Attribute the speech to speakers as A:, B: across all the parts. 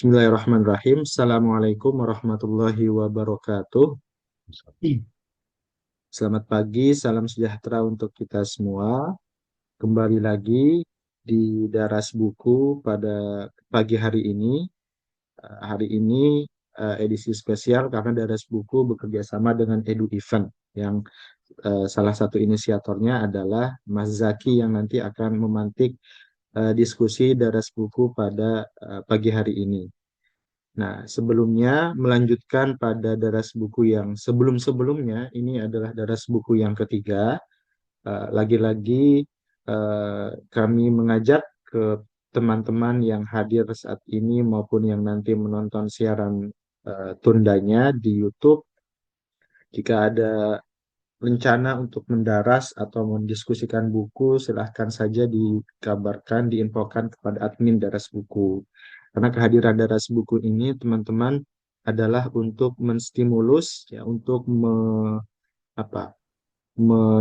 A: Bismillahirrahmanirrahim. Assalamualaikum warahmatullahi wabarakatuh. Selamat pagi, salam sejahtera untuk kita semua. Kembali lagi di Daras Buku pada pagi hari ini. Hari ini edisi spesial karena Daras Buku bekerja sama dengan Edu Event yang salah satu inisiatornya adalah Mas Zaki yang nanti akan memantik diskusi Daras Buku pada pagi hari ini. Nah, sebelumnya melanjutkan pada daras buku yang sebelum-sebelumnya, ini adalah daras buku yang ketiga. Lagi-lagi kami mengajak ke teman-teman yang hadir saat ini maupun yang nanti menonton siaran tundanya di YouTube, jika ada rencana untuk mendaras atau mendiskusikan buku, silahkan saja dikabarkan, diinfokan kepada admin daras buku. Karena kehadiran daras buku ini, teman-teman, adalah untuk menstimulus, ya, untuk apa,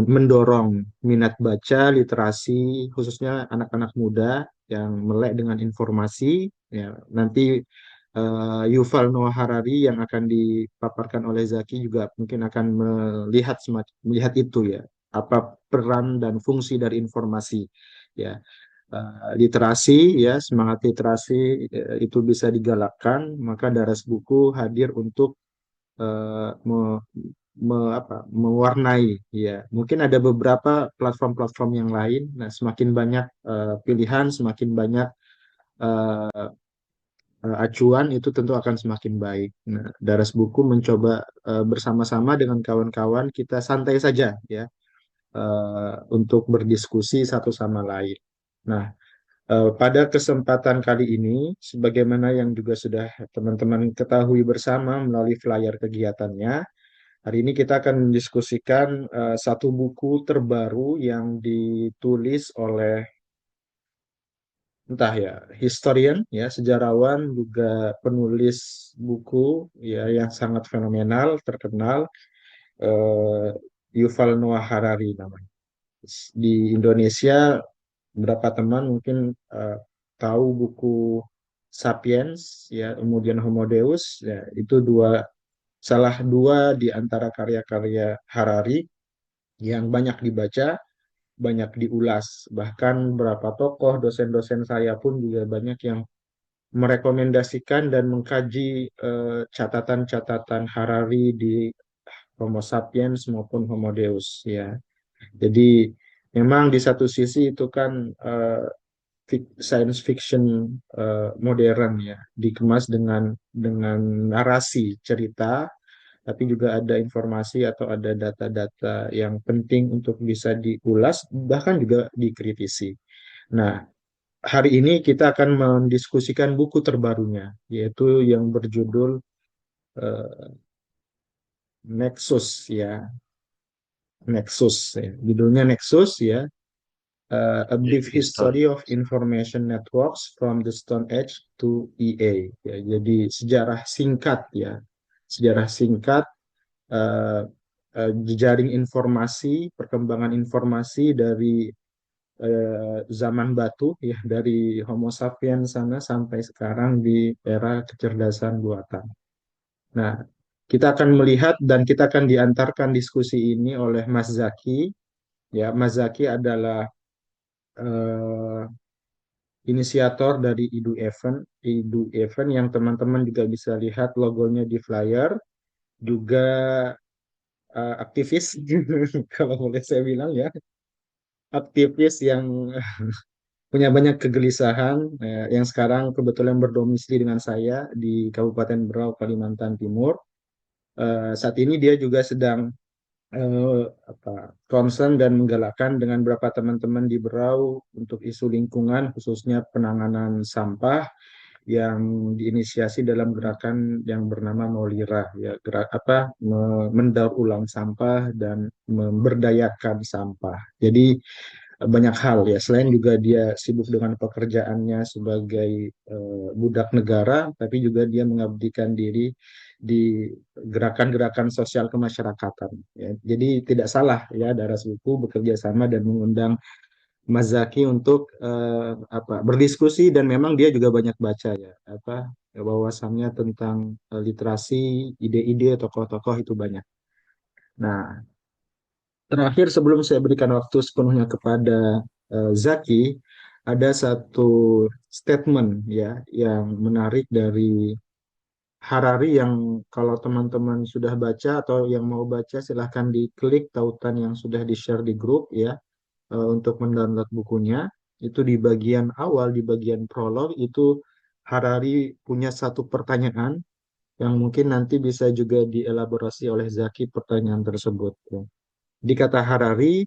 A: mendorong minat baca, literasi, khususnya anak-anak muda yang melek dengan informasi. Ya, nanti Yuval Noah Harari yang akan dipaparkan oleh Zaki juga mungkin akan melihat itu, ya, apa peran dan fungsi dari informasi, ya. Literasi, ya, semangat literasi itu bisa digalakkan, maka Daras Buku hadir untuk eh, me- mewarnai, ya. Mungkin ada beberapa platform-platform yang lain. Nah, semakin banyak pilihan, semakin banyak eh, acuan, itu tentu akan semakin baik. Nah, Daras Buku mencoba bersama-sama dengan kawan-kawan kita santai saja, ya, untuk berdiskusi satu sama lain. Nah, pada kesempatan kali ini, sebagaimana yang juga sudah teman-teman ketahui bersama melalui flyer kegiatannya, hari ini kita akan mendiskusikan satu buku terbaru yang ditulis oleh, entah ya, historian, ya, sejarawan, juga penulis buku, ya, yang sangat fenomenal, terkenal, eh, Yuval Noah Harari namanya. Di Indonesia, beberapa teman mungkin eh, tahu buku Sapiens, ya, kemudian Homo Deus, ya, itu salah dua di antara karya-karya Harari yang banyak dibaca, banyak diulas. Bahkan beberapa tokoh, dosen-dosen saya pun juga banyak yang merekomendasikan dan mengkaji catatan-catatan Harari di Homo sapiens maupun Homo Deus, ya. Jadi memang di satu sisi itu kan science fiction modern, ya, dikemas dengan narasi cerita, tapi juga ada informasi atau ada data-data yang penting untuk bisa diulas, bahkan juga dikritisi. Nah, hari ini kita akan mendiskusikan buku terbarunya, yaitu yang berjudul eh, Nexus, ya. Nexus, ya. Judulnya Nexus, ya. A Brief History of Information Networks from the Stone Age to EA. Ya, jadi sejarah singkat, ya. Sejarah singkat eh, jejaring informasi, perkembangan informasi dari zaman batu, ya, dari Homo sapiens sana sampai sekarang di era kecerdasan buatan. Nah, kita akan melihat dan kita akan diantarkan diskusi ini oleh Mas Zaki. Ya, Mas Zaki adalah eh, inisiator dari IDU Event yang teman-teman juga bisa lihat logonya di flyer, juga aktivis, kalau boleh saya bilang, ya, aktivis yang punya banyak kegelisahan, yang sekarang kebetulan berdomisili dengan saya di Kabupaten Berau, Kalimantan Timur. Saat ini dia juga sedang concern dan menggalakkan dengan beberapa teman-teman di Berau untuk isu lingkungan, khususnya penanganan sampah yang diinisiasi dalam gerakan yang bernama Maulira, ya, gerak mendaur ulang sampah dan memberdayakan sampah. Jadi banyak hal, ya, selain juga dia sibuk dengan pekerjaannya sebagai budak negara, tapi juga dia mengabdikan diri di gerakan-gerakan sosial kemasyarakatan, ya. Jadi tidak salah, ya, Daras Buku bekerja sama dan mengundang Mas Zaki untuk berdiskusi, dan memang dia juga banyak baca, ya, wawasannya tentang literasi, ide-ide tokoh-tokoh itu banyak. Nah, terakhir sebelum saya berikan waktu sepenuhnya kepada Zaki, ada satu statement ya yang menarik dari Harari yang kalau teman-teman sudah baca atau yang mau baca silahkan diklik tautan yang sudah di-share di grup ya untuk mendownload bukunya. Itu di bagian awal, di bagian prolog itu Harari punya satu pertanyaan yang mungkin nanti bisa juga dielaborasi oleh Zaki pertanyaan tersebut. Ya. Di kata Harari,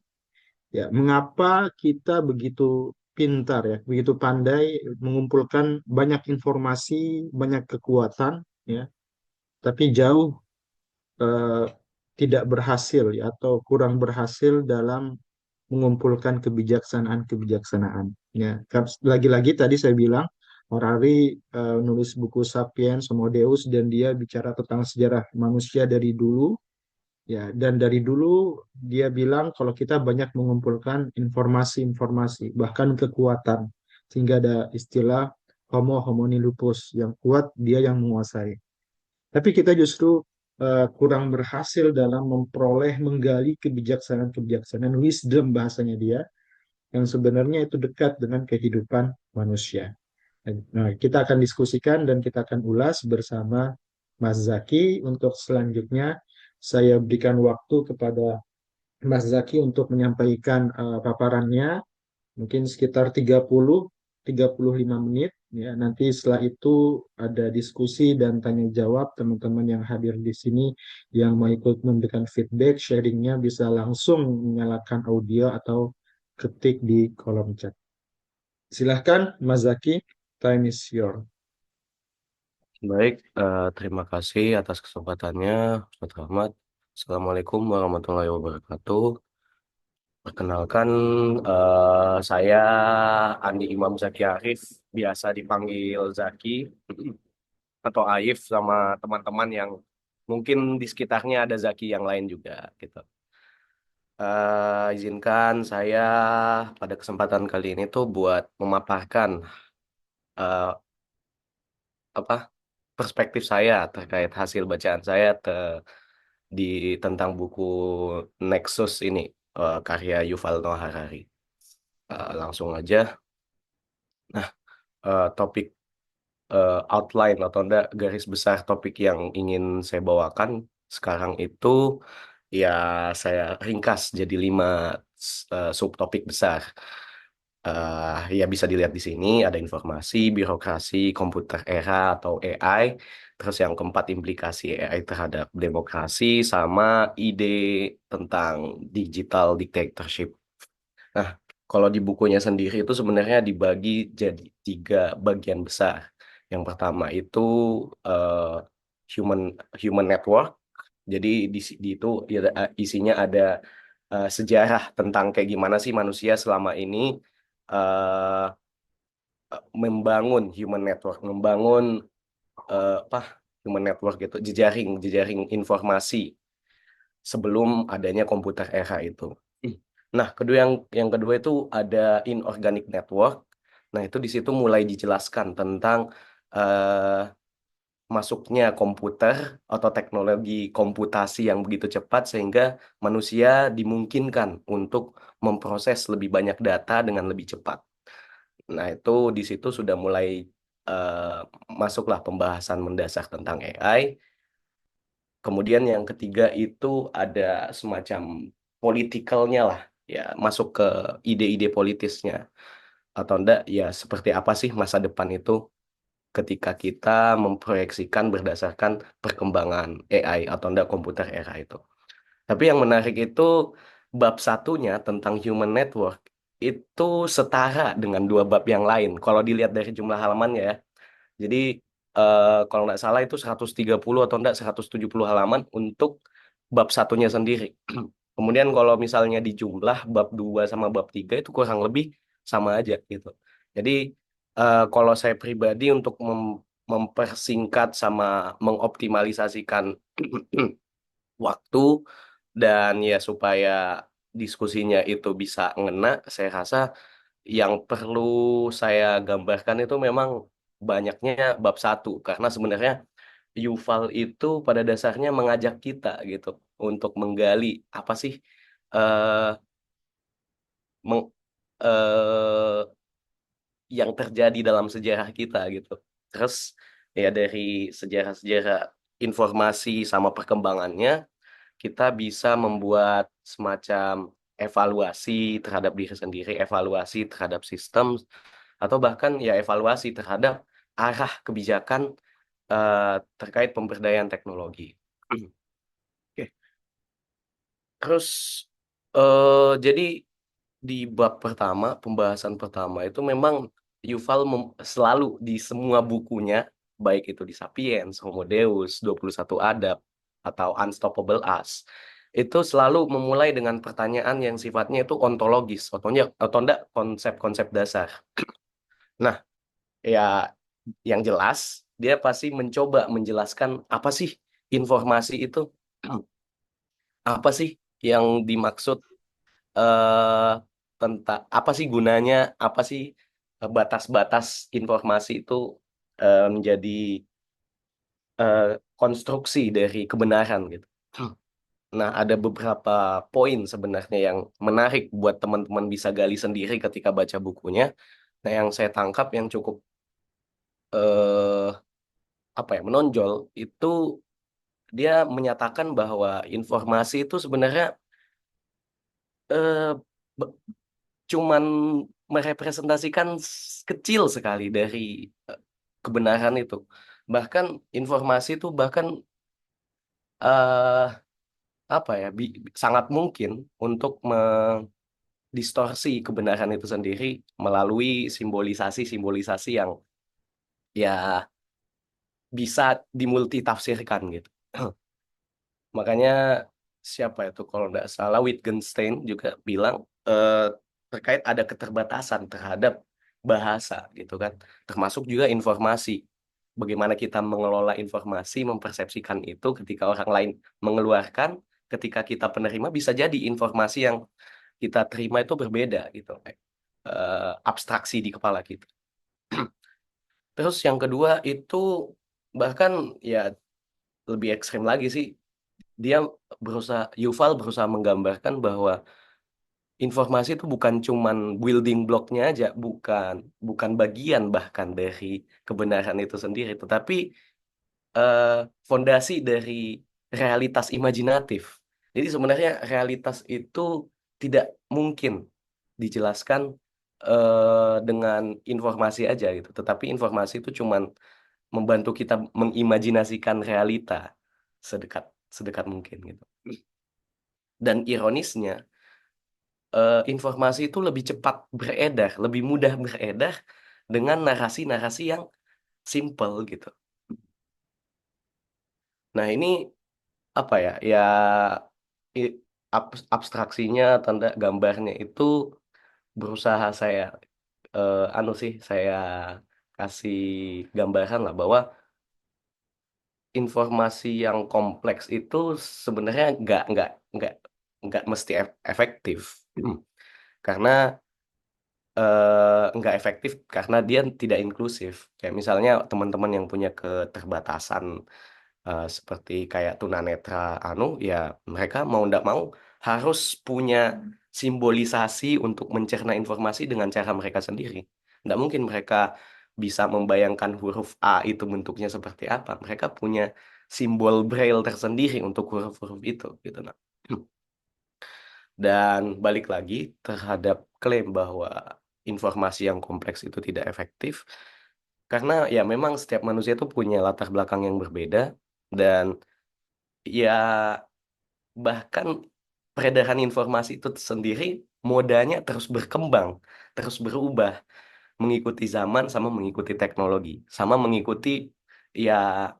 A: ya, mengapa kita begitu pintar ya, begitu pandai mengumpulkan banyak informasi, banyak kekuatan, ya, tapi jauh eh, tidak berhasil ya, atau kurang berhasil dalam mengumpulkan kebijaksanaan-kebijaksanaan. Ya, lagi-lagi tadi saya bilang Harari nulis buku Sapiens, Homo Deus dan dia bicara tentang sejarah manusia dari dulu. Ya, dan dari dulu dia bilang kalau kita banyak mengumpulkan informasi-informasi, bahkan kekuatan, sehingga ada istilah Homo homini lupus, yang kuat dia yang menguasai. Tapi kita justru kurang berhasil dalam memperoleh, menggali kebijaksanaan-kebijaksanaan, wisdom bahasanya dia, yang sebenarnya itu dekat dengan kehidupan manusia. Nah, kita akan diskusikan dan kita akan ulas bersama Mas Zaki. Untuk selanjutnya, saya berikan waktu kepada Mas Zaki untuk menyampaikan paparannya, mungkin sekitar 35 menit. Ya, nanti setelah itu ada diskusi dan tanya jawab teman-teman yang hadir di sini yang mau ikut memberikan feedback, sharingnya bisa langsung menyalakan audio atau ketik di kolom chat. Silahkan Mas Zaki, time is your.
B: Baik, terima kasih atas kesempatannya, Ustaz Rahmat. Assalamualaikum warahmatullahi wabarakatuh. Perkenalkan, saya Andi Imam Zaki Arif, biasa dipanggil Zaki atau Aif sama teman-teman yang mungkin di sekitarnya ada Zaki yang lain juga, gitu. Izinkan saya pada kesempatan kali ini tuh buat memaparkan eh, apa perspektif saya terkait hasil bacaan saya di tentang buku Nexus ini, karya Yuval Noah Harari. Langsung aja. Nah, topik outline atau enggak garis besar topik yang ingin saya bawakan sekarang itu ya saya ringkas jadi 5 subtopik besar. Ya bisa dilihat di sini ada informasi, birokrasi, komputer era atau AI, terus yang keempat implikasi AI terhadap demokrasi sama ide tentang digital dictatorship. Nah, kalau di bukunya sendiri itu sebenarnya dibagi jadi 3 bagian besar. Yang pertama itu eh, human human network. Jadi di itu isinya ada sejarah tentang kayak gimana sih manusia selama ini eh, membangun human network, membangun apa human network gitu, jejaring jejaring informasi sebelum adanya komputer era itu. Nah, yang kedua itu ada inorganic network. Nah, itu di situ mulai dijelaskan tentang eh, masuknya komputer atau teknologi komputasi yang begitu cepat sehingga manusia dimungkinkan untuk memproses lebih banyak data dengan lebih cepat. Nah, itu di situ sudah mulai eh, masuklah pembahasan mendasar tentang AI. Kemudian yang ketiga itu ada semacam politikalnya lah, ya masuk ke ide-ide politisnya. Atau enggak, ya seperti apa sih masa depan itu ketika kita memproyeksikan berdasarkan perkembangan AI atau enggak komputer era itu. Tapi yang menarik itu bab satunya tentang human network itu setara dengan 2 bab yang lain. Kalau dilihat dari jumlah halamannya ya. Jadi kalau nggak salah itu 130 atau enggak 170 halaman untuk bab satunya sendiri. Kemudian kalau misalnya di jumlah bab 2 sama bab 3 itu kurang lebih sama aja gitu. Jadi kalau saya pribadi untuk mempersingkat sama mengoptimalisasikan waktu dan ya supaya diskusinya itu bisa ngena, saya rasa yang perlu saya gambarkan itu memang banyaknya bab satu, karena sebenarnya Yuval itu pada dasarnya mengajak kita gitu untuk menggali apa sih eh meng- eh, yang terjadi dalam sejarah kita gitu. Terus ya dari sejarah-sejarah informasi sama perkembangannya kita bisa membuat semacam evaluasi terhadap diri sendiri, evaluasi terhadap sistem, atau bahkan ya evaluasi terhadap arah kebijakan terkait pemberdayaan teknologi. Oke. Terus jadi di bab pertama, pembahasan pertama itu memang Yuval selalu di semua bukunya, baik itu di Sapiens, Homo Deus, 21 Adab, atau Unstoppable Us, itu selalu memulai dengan pertanyaan yang sifatnya itu ontologis, atau enggak konsep-konsep dasar. Nah, ya yang jelas, dia pasti mencoba menjelaskan apa sih informasi itu, apa sih yang dimaksud eh tentang apa sih gunanya, apa sih batas-batas informasi itu menjadi eh, konstruksi dari kebenaran gitu. Nah, ada beberapa poin sebenarnya yang menarik buat teman-teman bisa gali sendiri ketika baca bukunya. Nah, yang saya tangkap yang cukup eh, apa ya menonjol itu dia menyatakan bahwa informasi itu sebenarnya eh, cuman merepresentasikan kecil sekali dari eh, kebenaran itu. Bahkan informasi itu bahkan eh apa ya sangat mungkin untuk mendistorsi kebenaran itu sendiri melalui simbolisasi-simbolisasi yang ya bisa dimultitafsirkan gitu. Makanya siapa itu kalau nggak salah Wittgenstein juga bilang eh, terkait ada keterbatasan terhadap bahasa gitu kan, termasuk juga informasi. Bagaimana kita mengelola informasi, mempersepsikan itu ketika orang lain mengeluarkan, ketika kita penerima bisa jadi informasi yang kita terima itu berbeda gitu. Abstraksi di kepala kita. Terus yang kedua itu bahkan ya lebih ekstrim lagi sih, dia Yuval berusaha menggambarkan bahwa informasi itu bukan cuman building blocknya aja, bukan bukan bagian bahkan dari kebenaran itu sendiri, tetapi eh, fondasi dari realitas imajinatif. Jadi sebenarnya realitas itu tidak mungkin dijelaskan dengan informasi aja gitu, tetapi informasi itu cuman membantu kita mengimajinasikan realita sedekat sedekat mungkin gitu. Dan ironisnya, informasi itu lebih cepat beredar, lebih mudah beredar dengan narasi-narasi yang simple gitu. Nah, ini apa ya? Ya abstraksinya, tanda gambarnya itu berusaha saya anu sih, saya kasih gambaran lah bahwa informasi yang kompleks itu sebenarnya nggak nggak mesti efektif. Karena nggak efektif karena dia tidak inklusif. Kayak misalnya teman-teman yang punya keterbatasan seperti kayak tunanetra anu ya mereka mau ndak mau harus punya simbolisasi untuk mencerna informasi dengan cara mereka sendiri. Nggak mungkin mereka bisa membayangkan huruf A itu bentuknya seperti apa. Mereka punya simbol braille tersendiri untuk huruf-huruf itu gitu nah. Dan balik lagi terhadap klaim bahwa informasi yang kompleks itu tidak efektif, karena ya memang setiap manusia itu punya latar belakang yang berbeda, dan ya bahkan peredaran informasi itu sendiri modanya terus berkembang, terus berubah, mengikuti zaman sama mengikuti teknologi, sama mengikuti ya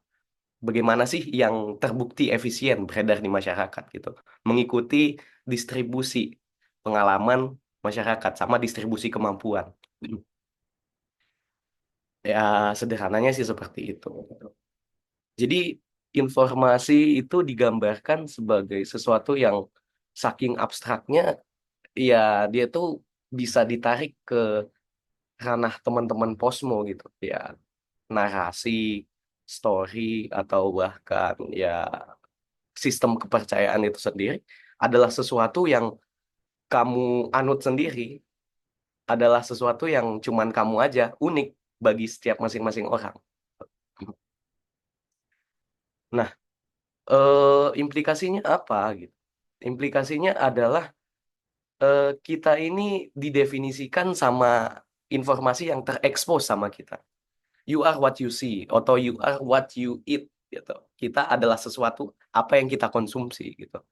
B: bagaimana sih yang terbukti efisien beredar di masyarakat gitu. Mengikuti distribusi pengalaman masyarakat sama distribusi kemampuan. Ya sederhananya sih seperti itu. Jadi informasi itu digambarkan sebagai sesuatu yang saking abstraknya, ya dia tuh bisa ditarik ke ranah teman-teman posmo gitu. Ya narasi, story, atau bahkan ya sistem kepercayaan itu sendiri adalah sesuatu yang kamu anut sendiri, adalah sesuatu yang cuman kamu aja, unik bagi setiap masing-masing orang. Nah, implikasinya apa gitu? Implikasinya adalah kita ini didefinisikan sama informasi yang terekspos sama kita. You are what you see, atau you are what you eat gitu. Kita adalah sesuatu apa yang kita konsumsi gitu.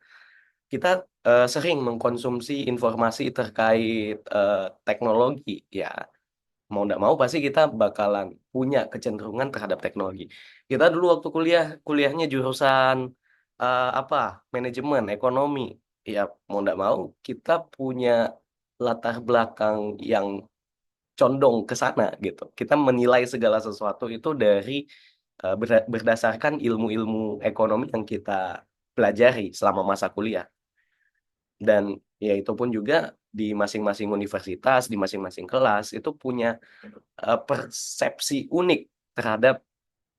B: Kita sering mengkonsumsi informasi terkait teknologi ya. Mau nggak mau pasti kita bakalan punya kecenderungan terhadap teknologi. Kita dulu waktu kuliahnya jurusan apa? Manajemen, ekonomi. Ya mau nggak mau kita punya latar belakang yang condong ke sana gitu. Kita menilai segala sesuatu itu dari berdasarkan ilmu-ilmu ekonomi yang kita pelajari selama masa kuliah. Dan ya itu pun juga di masing-masing universitas, di masing-masing kelas itu punya persepsi unik terhadap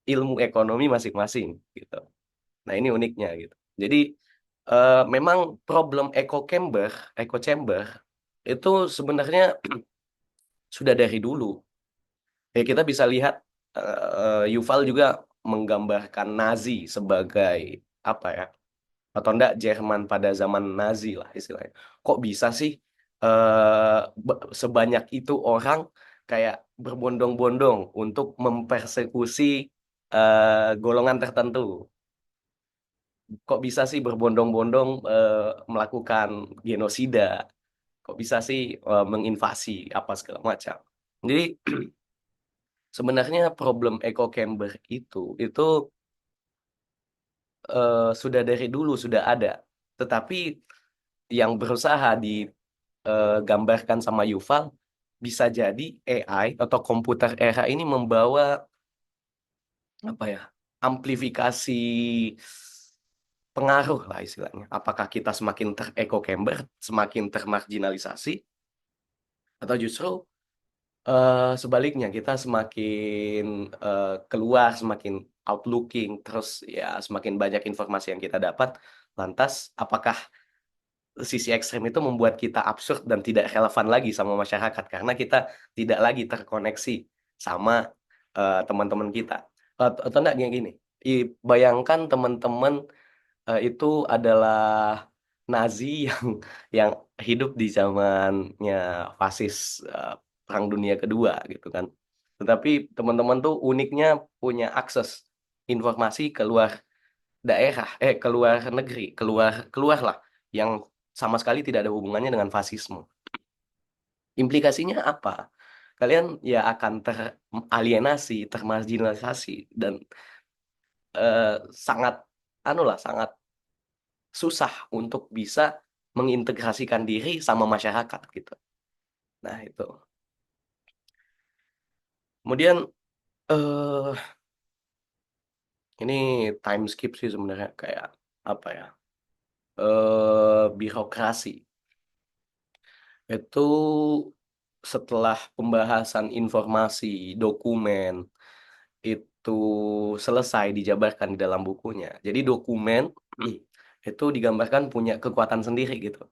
B: ilmu ekonomi masing-masing gitu. Nah, ini uniknya gitu. Jadi memang problem echo chamber itu sebenarnya sudah dari dulu. Ya kita bisa lihat Yuval juga menggambarkan Nazi sebagai apa ya? Atau enggak Jerman pada zaman Nazi lah istilahnya. Kok bisa sih sebanyak itu orang kayak berbondong-bondong untuk mempersekusi golongan tertentu? Kok bisa sih berbondong-bondong melakukan genosida? Kok bisa sih menginvasi apa segala macam? Jadi sebenarnya problem echo chamber itu sudah dari dulu sudah ada. Tetapi yang berusaha digambarkan sama Yuval bisa jadi AI atau komputer era ini membawa apa ya amplifikasi pengaruh lah istilahnya. Apakah kita semakin ter-echo chamber, semakin termarginalisasi, atau justru sebaliknya kita semakin keluar, semakin outlooking, terus ya semakin banyak informasi yang kita dapat. Lantas, apakah sisi ekstrem itu membuat kita absurd dan tidak relevan lagi sama masyarakat karena kita tidak lagi terkoneksi sama teman-teman kita. Atau enggak kayak gini, bayangkan teman-teman itu adalah Nazi yang hidup di zamannya fasis Perang Dunia Kedua gitu kan. Tetapi teman-teman tuh uniknya punya akses informasi keluar daerah, keluar negeri, keluar lah yang sama sekali tidak ada hubungannya dengan fasisme. Implikasinya apa? Kalian ya akan teralienasi, termarginalisasi dan sangat anu lah, sangat susah untuk bisa mengintegrasikan diri sama masyarakat gitu. Nah, itu. Kemudian eh ini time skip sih sebenarnya kayak apa ya? Birokrasi. Itu setelah pembahasan informasi, dokumen itu selesai dijabarkan di dalam bukunya. Jadi dokumen itu digambarkan punya kekuatan sendiri gitu.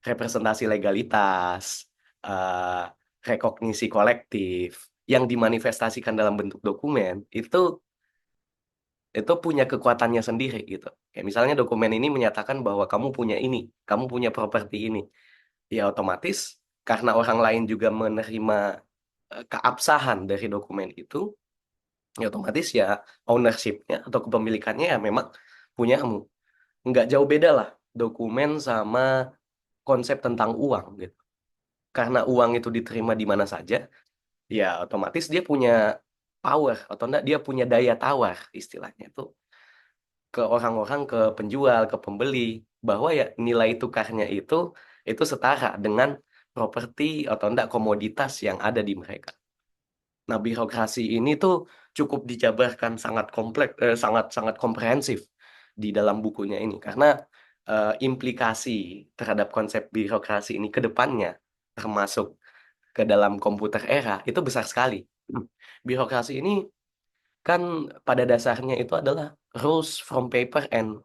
B: Representasi legalitas, eh, rekognisi kolektif yang dimanifestasikan dalam bentuk dokumen itu punya kekuatannya sendiri gitu. Kayak misalnya dokumen ini menyatakan bahwa kamu punya ini, kamu punya properti ini. Ya otomatis karena orang lain juga menerima keabsahan dari dokumen itu, ya otomatis ya ownership-nya atau kepemilikannya ya memang punyamu. Nggak jauh beda lah dokumen sama konsep tentang uang gitu. Karena uang itu diterima di mana saja, ya otomatis dia punya power atau enggak dia punya daya tawar istilahnya itu ke orang-orang, ke penjual, ke pembeli bahwa ya nilai tukarnya itu setara dengan properti atau enggak komoditas yang ada di mereka. Nah, birokrasi ini tuh cukup dijabarkan sangat kompleks, sangat sangat komprehensif di dalam bukunya ini karena implikasi terhadap konsep birokrasi ini ke depannya, termasuk ke dalam komputer era, itu besar sekali. Birokrasi ini kan pada dasarnya itu adalah rules from paper and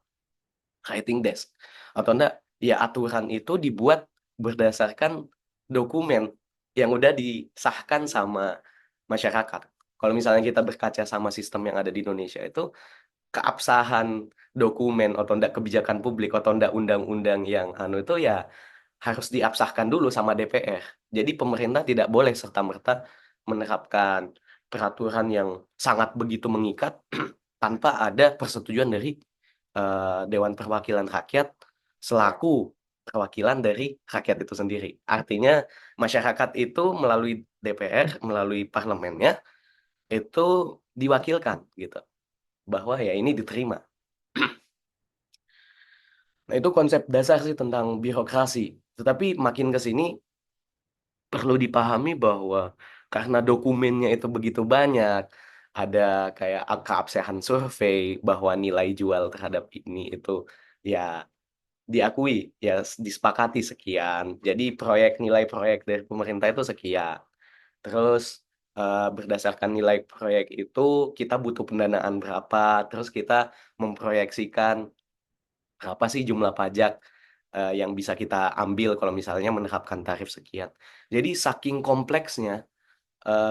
B: writing desk. Atau enggak, ya aturan itu dibuat berdasarkan dokumen yang udah disahkan sama masyarakat. Kalau misalnya kita berkaca sama sistem yang ada di Indonesia itu, keabsahan dokumen atau enggak kebijakan publik atau enggak undang-undang yang itu ya harus diabsahkan dulu sama DPR. Jadi pemerintah tidak boleh serta-merta menerapkan peraturan yang sangat begitu mengikat tanpa ada persetujuan dari Dewan Perwakilan Rakyat selaku perwakilan dari rakyat itu sendiri. Artinya masyarakat itu melalui DPR, melalui parlemennya itu diwakilkan gitu, bahwa ya ini diterima. Nah, itu konsep dasar sih tentang birokrasi. Tetapi makin ke sini perlu dipahami bahwa karena dokumennya itu begitu banyak, ada kayak keabsahan survei bahwa nilai jual terhadap ini itu ya diakui, ya disepakati sekian. Jadi nilai proyek dari pemerintah itu sekian. Terus berdasarkan nilai proyek itu kita butuh pendanaan berapa, terus kita memproyeksikan berapa sih jumlah pajak yang bisa kita ambil kalau misalnya menerapkan tarif sekian. Jadi saking kompleksnya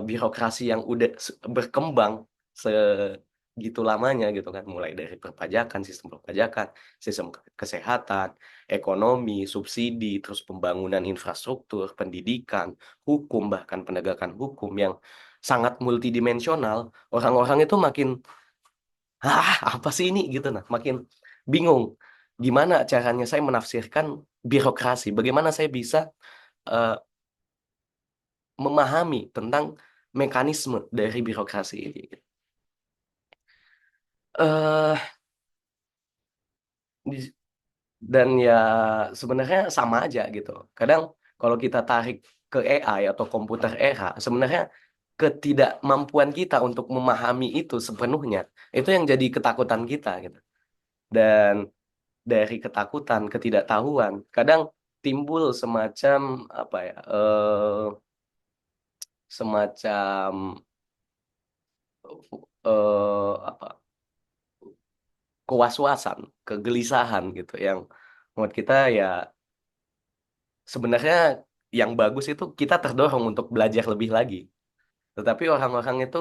B: birokrasi yang udah berkembang segitu lamanya gitu kan, mulai dari perpajakan, sistem kesehatan, ekonomi, subsidi, terus pembangunan infrastruktur, pendidikan, hukum, bahkan penegakan hukum yang sangat multidimensional, orang-orang itu makin apa sih ini gitu, nah makin bingung gimana caranya saya menafsirkan birokrasi, bagaimana saya bisa eh, memahami tentang mekanisme dari birokrasi ini. eh di- dan ya sebenarnya sama aja gitu. Kadang kalau kita tarik ke AI atau komputer era, sebenarnya ketidakmampuan kita untuk memahami itu sepenuhnya, itu yang jadi ketakutan kita gitu. Dan dari ketakutan, ketidaktahuan, kadang timbul semacam apa ya, semacam apa, kewaswasan, kegelisahan gitu yang menurut kita ya sebenarnya yang bagus itu kita terdorong untuk belajar lebih lagi. Tetapi orang-orang itu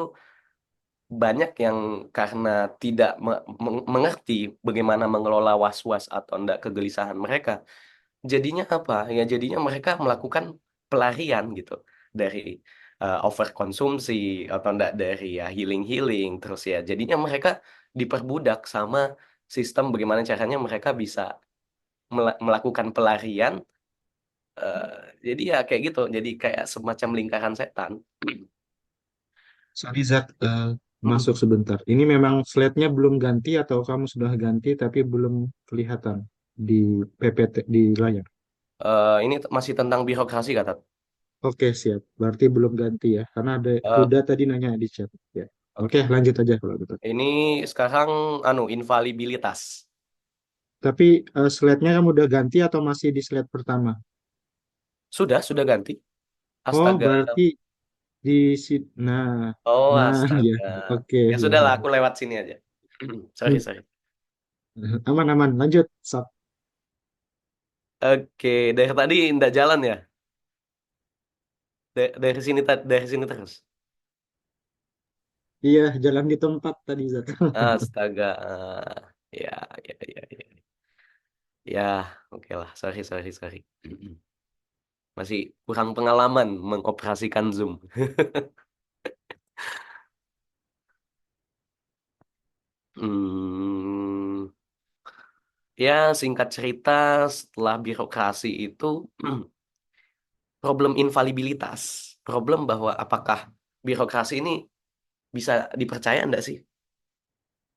B: banyak yang karena tidak mengerti bagaimana mengelola was-was atau enggak kegelisahan mereka, jadinya apa? Ya jadinya mereka melakukan pelarian gitu dari overkonsumsi atau enggak dari ya healing-healing terus ya jadinya mereka diperbudak sama sistem bagaimana caranya mereka bisa melakukan pelarian. eh, jadi ya kayak gitu, jadi kayak semacam lingkaran setan.
A: Sorry Zak,
B: Mm.
A: masuk sebentar. Ini memang slide-nya belum ganti atau kamu sudah ganti tapi belum kelihatan di PPT di layar?
B: Ini masih tentang birokrasi kata.
A: Oke, siap. Berarti belum ganti ya, karena ada
B: Eh,
A: Huda tadi nanya di chat. Ya. Oke,
B: oke.
A: lanjut aja kalau gitu.
B: Ini sekarang infalibilitas.
A: Tapi slide-nya kamu udah ganti atau masih di slide pertama?
B: Sudah ganti.
A: Oh,
B: Astaga.
A: berarti di nah,
B: Oh,
A: nah ya.
B: astaga.
A: Oke,
B: Ya
A: ya.
B: sudah lah, aku lewat sini aja. Sorry.
A: Aman-aman, lanjut. Sok.
B: Oke, dari tadi ndak jalan ya? Dari sini terus.
A: Iya, jalan di tempat tadi, Zak.
B: Astaga. Ya, ya. Ya, oke lah. Sorry. Masih kurang pengalaman mengoperasikan Zoom. Hmm, ya, singkat cerita, setelah birokrasi itu problem infalibilitas. Problem bahwa apakah birokrasi ini bisa dipercaya enggak sih?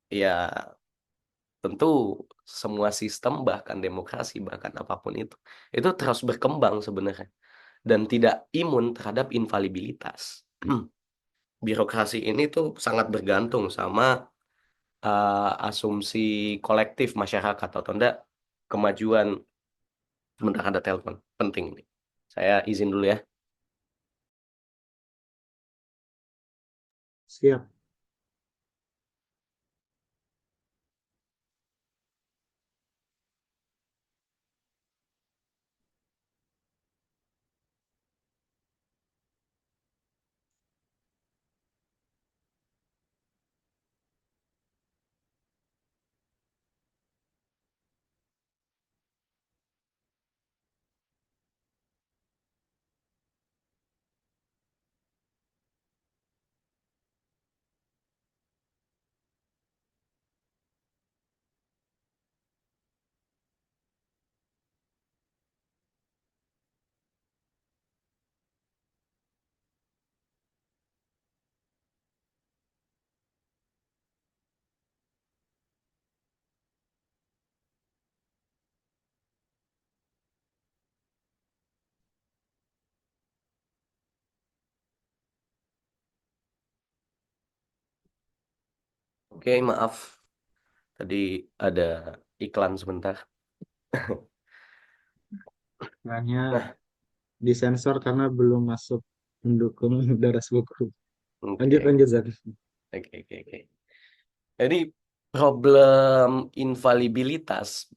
B: Ya, tentu semua sistem, bahkan demokrasi, bahkan apapun itu terus berkembang sebenarnya. Dan tidak imun terhadap infalibilitas. Birokrasi ini tuh sangat bergantung sama asumsi kolektif masyarakat atau enggak kemajuan. Sebentar ada telepon penting nih. Saya izin dulu ya.
A: Siap.
B: Oke, maaf. Tadi ada iklan sebentar.
A: Hanya
B: Nah,
A: disensor karena belum masuk mendukung daras buku. Lanjut
B: oke.
A: lanjut Zak.
B: Oke, oke, oke. Jadi problem infalibilitas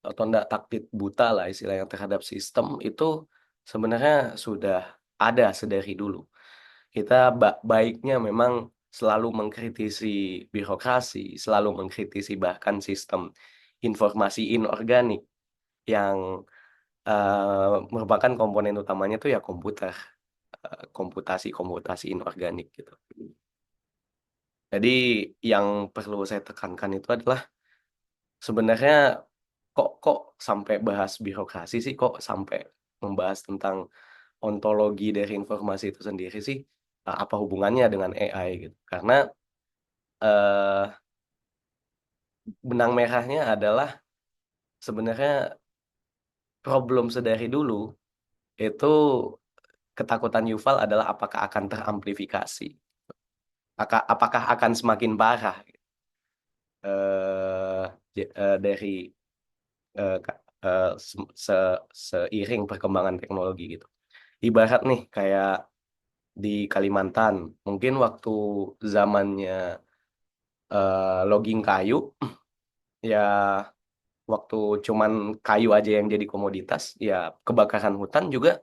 B: atau enggak taktik buta lah istilahnya terhadap sistem itu sebenarnya sudah ada sedari dulu. Kita baiknya memang selalu mengkritisi birokrasi, selalu mengkritisi bahkan sistem informasi inorganik yang merupakan komponen utamanya tuh ya komputer, komputasi inorganik gitu. Jadi yang perlu saya tekankan itu adalah sebenarnya kok sampai bahas birokrasi sih, kok sampai membahas tentang ontologi dari informasi itu sendiri sih, apa hubungannya dengan AI gitu. Karena eh, benang merahnya adalah sebenarnya problem sedari dulu itu ketakutan Yuval adalah apakah akan teramplifikasi, apakah akan semakin parah eh, dari seiring perkembangan teknologi gitu. Ibarat nih kayak di Kalimantan, mungkin waktu zamannya logging kayu, ya waktu cuman kayu aja yang jadi komoditas, ya kebakaran hutan juga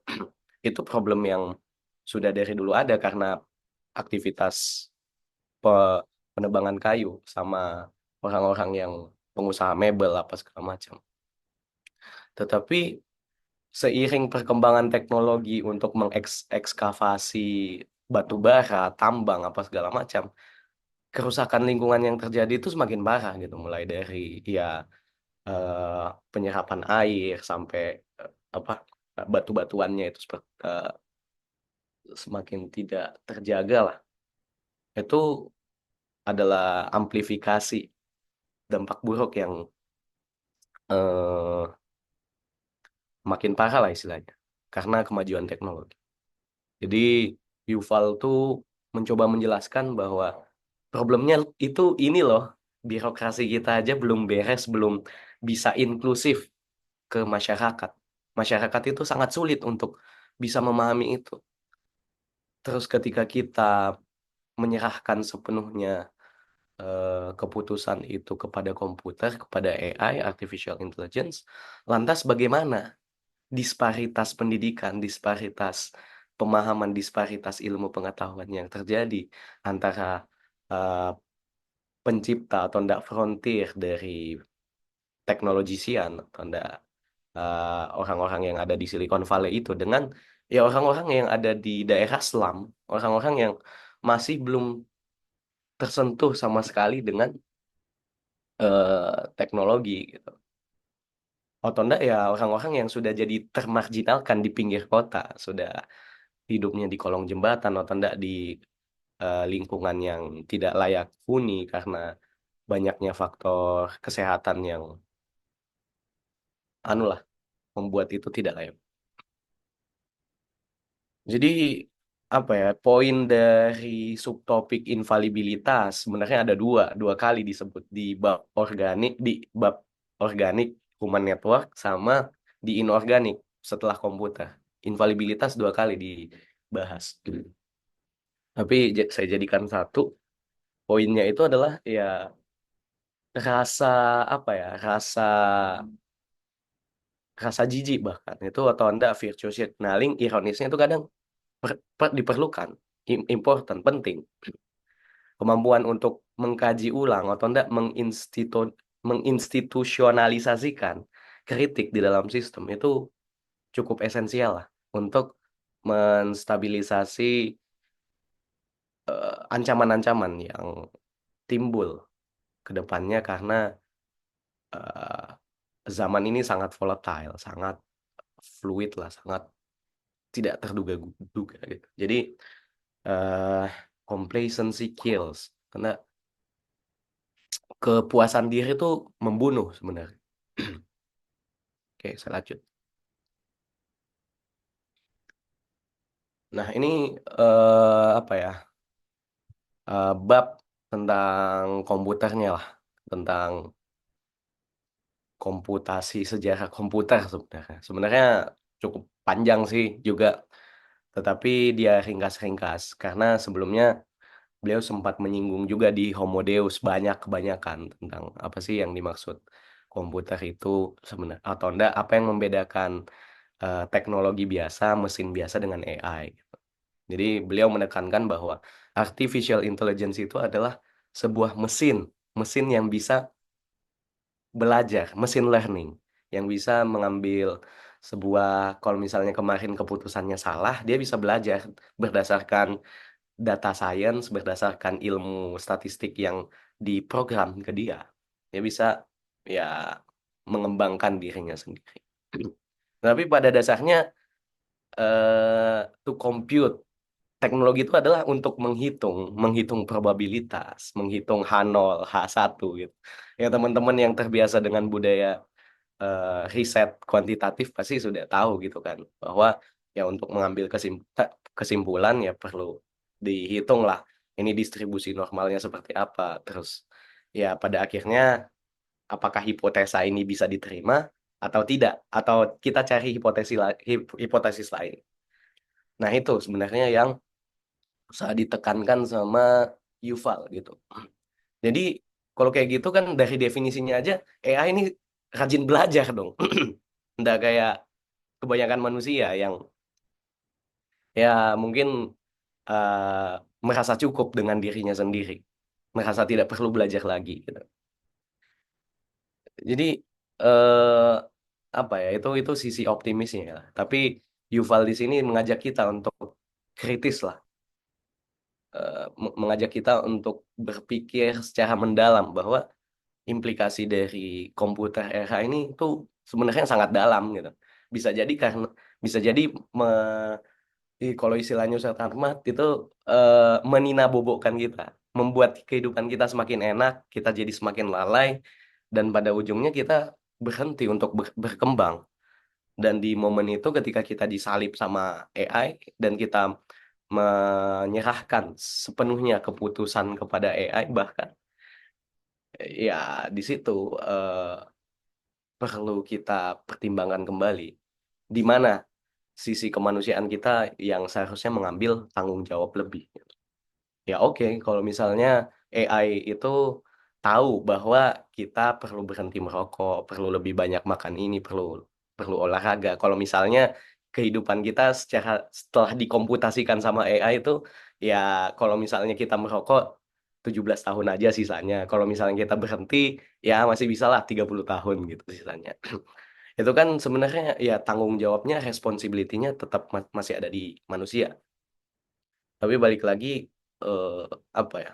B: itu problem yang sudah dari dulu ada karena aktivitas penebangan kayu sama orang-orang yang pengusaha mebel apa segala macam. Tetapi seiring perkembangan teknologi untuk mengekskavasi batu bara, tambang apa segala macam, kerusakan lingkungan yang terjadi itu semakin parah gitu, mulai dari ya eh, penyerapan air sampai apa batu-batuannya itu semakin tidak terjaga lah. Itu adalah amplifikasi dampak buruk yang eh, makin parah lah istilahnya karena kemajuan teknologi. Jadi Yuval tuh mencoba menjelaskan bahwa problemnya itu ini loh, birokrasi kita aja belum beres, belum bisa inklusif ke masyarakat. Masyarakat itu sangat sulit untuk bisa memahami itu. Terus ketika kita menyerahkan sepenuhnya keputusan itu kepada komputer, kepada AI, artificial intelligence, lantas bagaimana disparitas pendidikan, disparitas pemahaman, disparitas ilmu pengetahuan yang terjadi antara eh, pencipta atau ndak frontier dari teknologisian atau ndak orang-orang yang ada di Silicon Valley itu dengan ya orang-orang yang ada di daerah slum, orang-orang yang masih belum tersentuh sama sekali dengan teknologi gitu. Atau enggak ya orang-orang yang sudah jadi termarginalkan di pinggir kota, sudah hidupnya di kolong jembatan atau enggak di lingkungan yang tidak layak huni karena banyaknya faktor kesehatan yang anulah membuat itu tidak layak. Jadi apa ya poin dari subtopik infalibilitas sebenarnya ada dua kali disebut di bab organik human network sama di inorganik setelah komputer. Infalibilitas dua kali dibahas. Tapi saya jadikan satu poinnya itu adalah ya rasa apa ya rasa jijik bahkan itu atau anda virtue signaling ironisnya itu kadang diperlukan important penting kemampuan untuk mengkaji ulang atau enggak menginstitusionalisasikan kritik di dalam sistem itu cukup esensial lah untuk menstabilisasi ancaman-ancaman yang timbul ke depannya karena eh, zaman ini sangat volatile, sangat fluid lah, sangat tidak terduga-duga gitu. Jadi eh complacency kills karena kepuasan diri itu membunuh sebenarnya. Oke, saya lanjut. Nah, ini apa ya? Bab tentang komputernya lah, tentang komputasi sejarah komputer sebenarnya. Sebenarnya cukup panjang sih juga, tetapi dia ringkas-ringkas karena sebelumnya beliau sempat menyinggung juga di Homo Deus kebanyakan tentang apa sih yang dimaksud komputer itu sebenarnya, atau enggak apa yang membedakan teknologi biasa, mesin biasa dengan AI. Jadi beliau menekankan bahwa artificial intelligence itu adalah sebuah mesin, mesin yang bisa belajar, mesin learning, yang bisa mengambil sebuah, kalau misalnya kemarin keputusannya salah, dia bisa belajar berdasarkan data science, berdasarkan ilmu statistik yang diprogram ke dia. Dia bisa ya mengembangkan dirinya sendiri. Tapi pada dasarnya to compute, teknologi itu adalah untuk menghitung probabilitas, menghitung H0, H1 gitu. Ya teman-teman yang terbiasa dengan budaya riset kuantitatif pasti sudah tahu gitu kan, bahwa ya untuk mengambil kesimpulan ya perlu dihitung lah ini distribusi normalnya seperti apa. Terus ya pada akhirnya apakah hipotesa ini bisa diterima atau tidak, atau kita cari hipotesis lain. Nah itu sebenarnya yang saat ditekankan sama Yuval gitu. Jadi kalau kayak gitu kan dari definisinya aja AI ini rajin belajar dong. Nggak kayak kebanyakan manusia yang ya mungkin merasa cukup dengan dirinya sendiri, merasa tidak perlu belajar lagi gitu. Jadi eh, apa ya, itu sisi optimisnya ya. Tapi Yuval di sini mengajak kita untuk kritis lah, mengajak kita untuk berpikir secara mendalam bahwa implikasi dari komputer era ini itu sebenarnya sangat dalam gitu. Bisa jadi karena bisa jadi kalau istilahnya Ustaz Ahmad itu meninabobokkan kita, membuat kehidupan kita semakin enak, kita jadi semakin lalai, dan pada ujungnya kita berhenti untuk berkembang. Dan di momen itu ketika kita disalib sama AI dan kita menyerahkan sepenuhnya keputusan kepada AI, bahkan ya di situ perlu kita pertimbangkan kembali di mana sisi kemanusiaan kita yang seharusnya mengambil tanggung jawab lebih. Ya oke, kalau misalnya AI itu tahu bahwa kita perlu berhenti merokok, perlu lebih banyak makan ini, perlu perlu olahraga. Kalau misalnya kehidupan kita setelah dikomputasikan sama AI itu, ya kalau misalnya kita merokok 17 tahun aja sisanya. Kalau misalnya kita berhenti, ya masih bisa lah 30 tahun gitu sisanya. Itu kan sebenarnya ya tanggung jawabnya, responsibility-nya tetap masih ada di manusia. Tapi balik lagi eh, apa ya?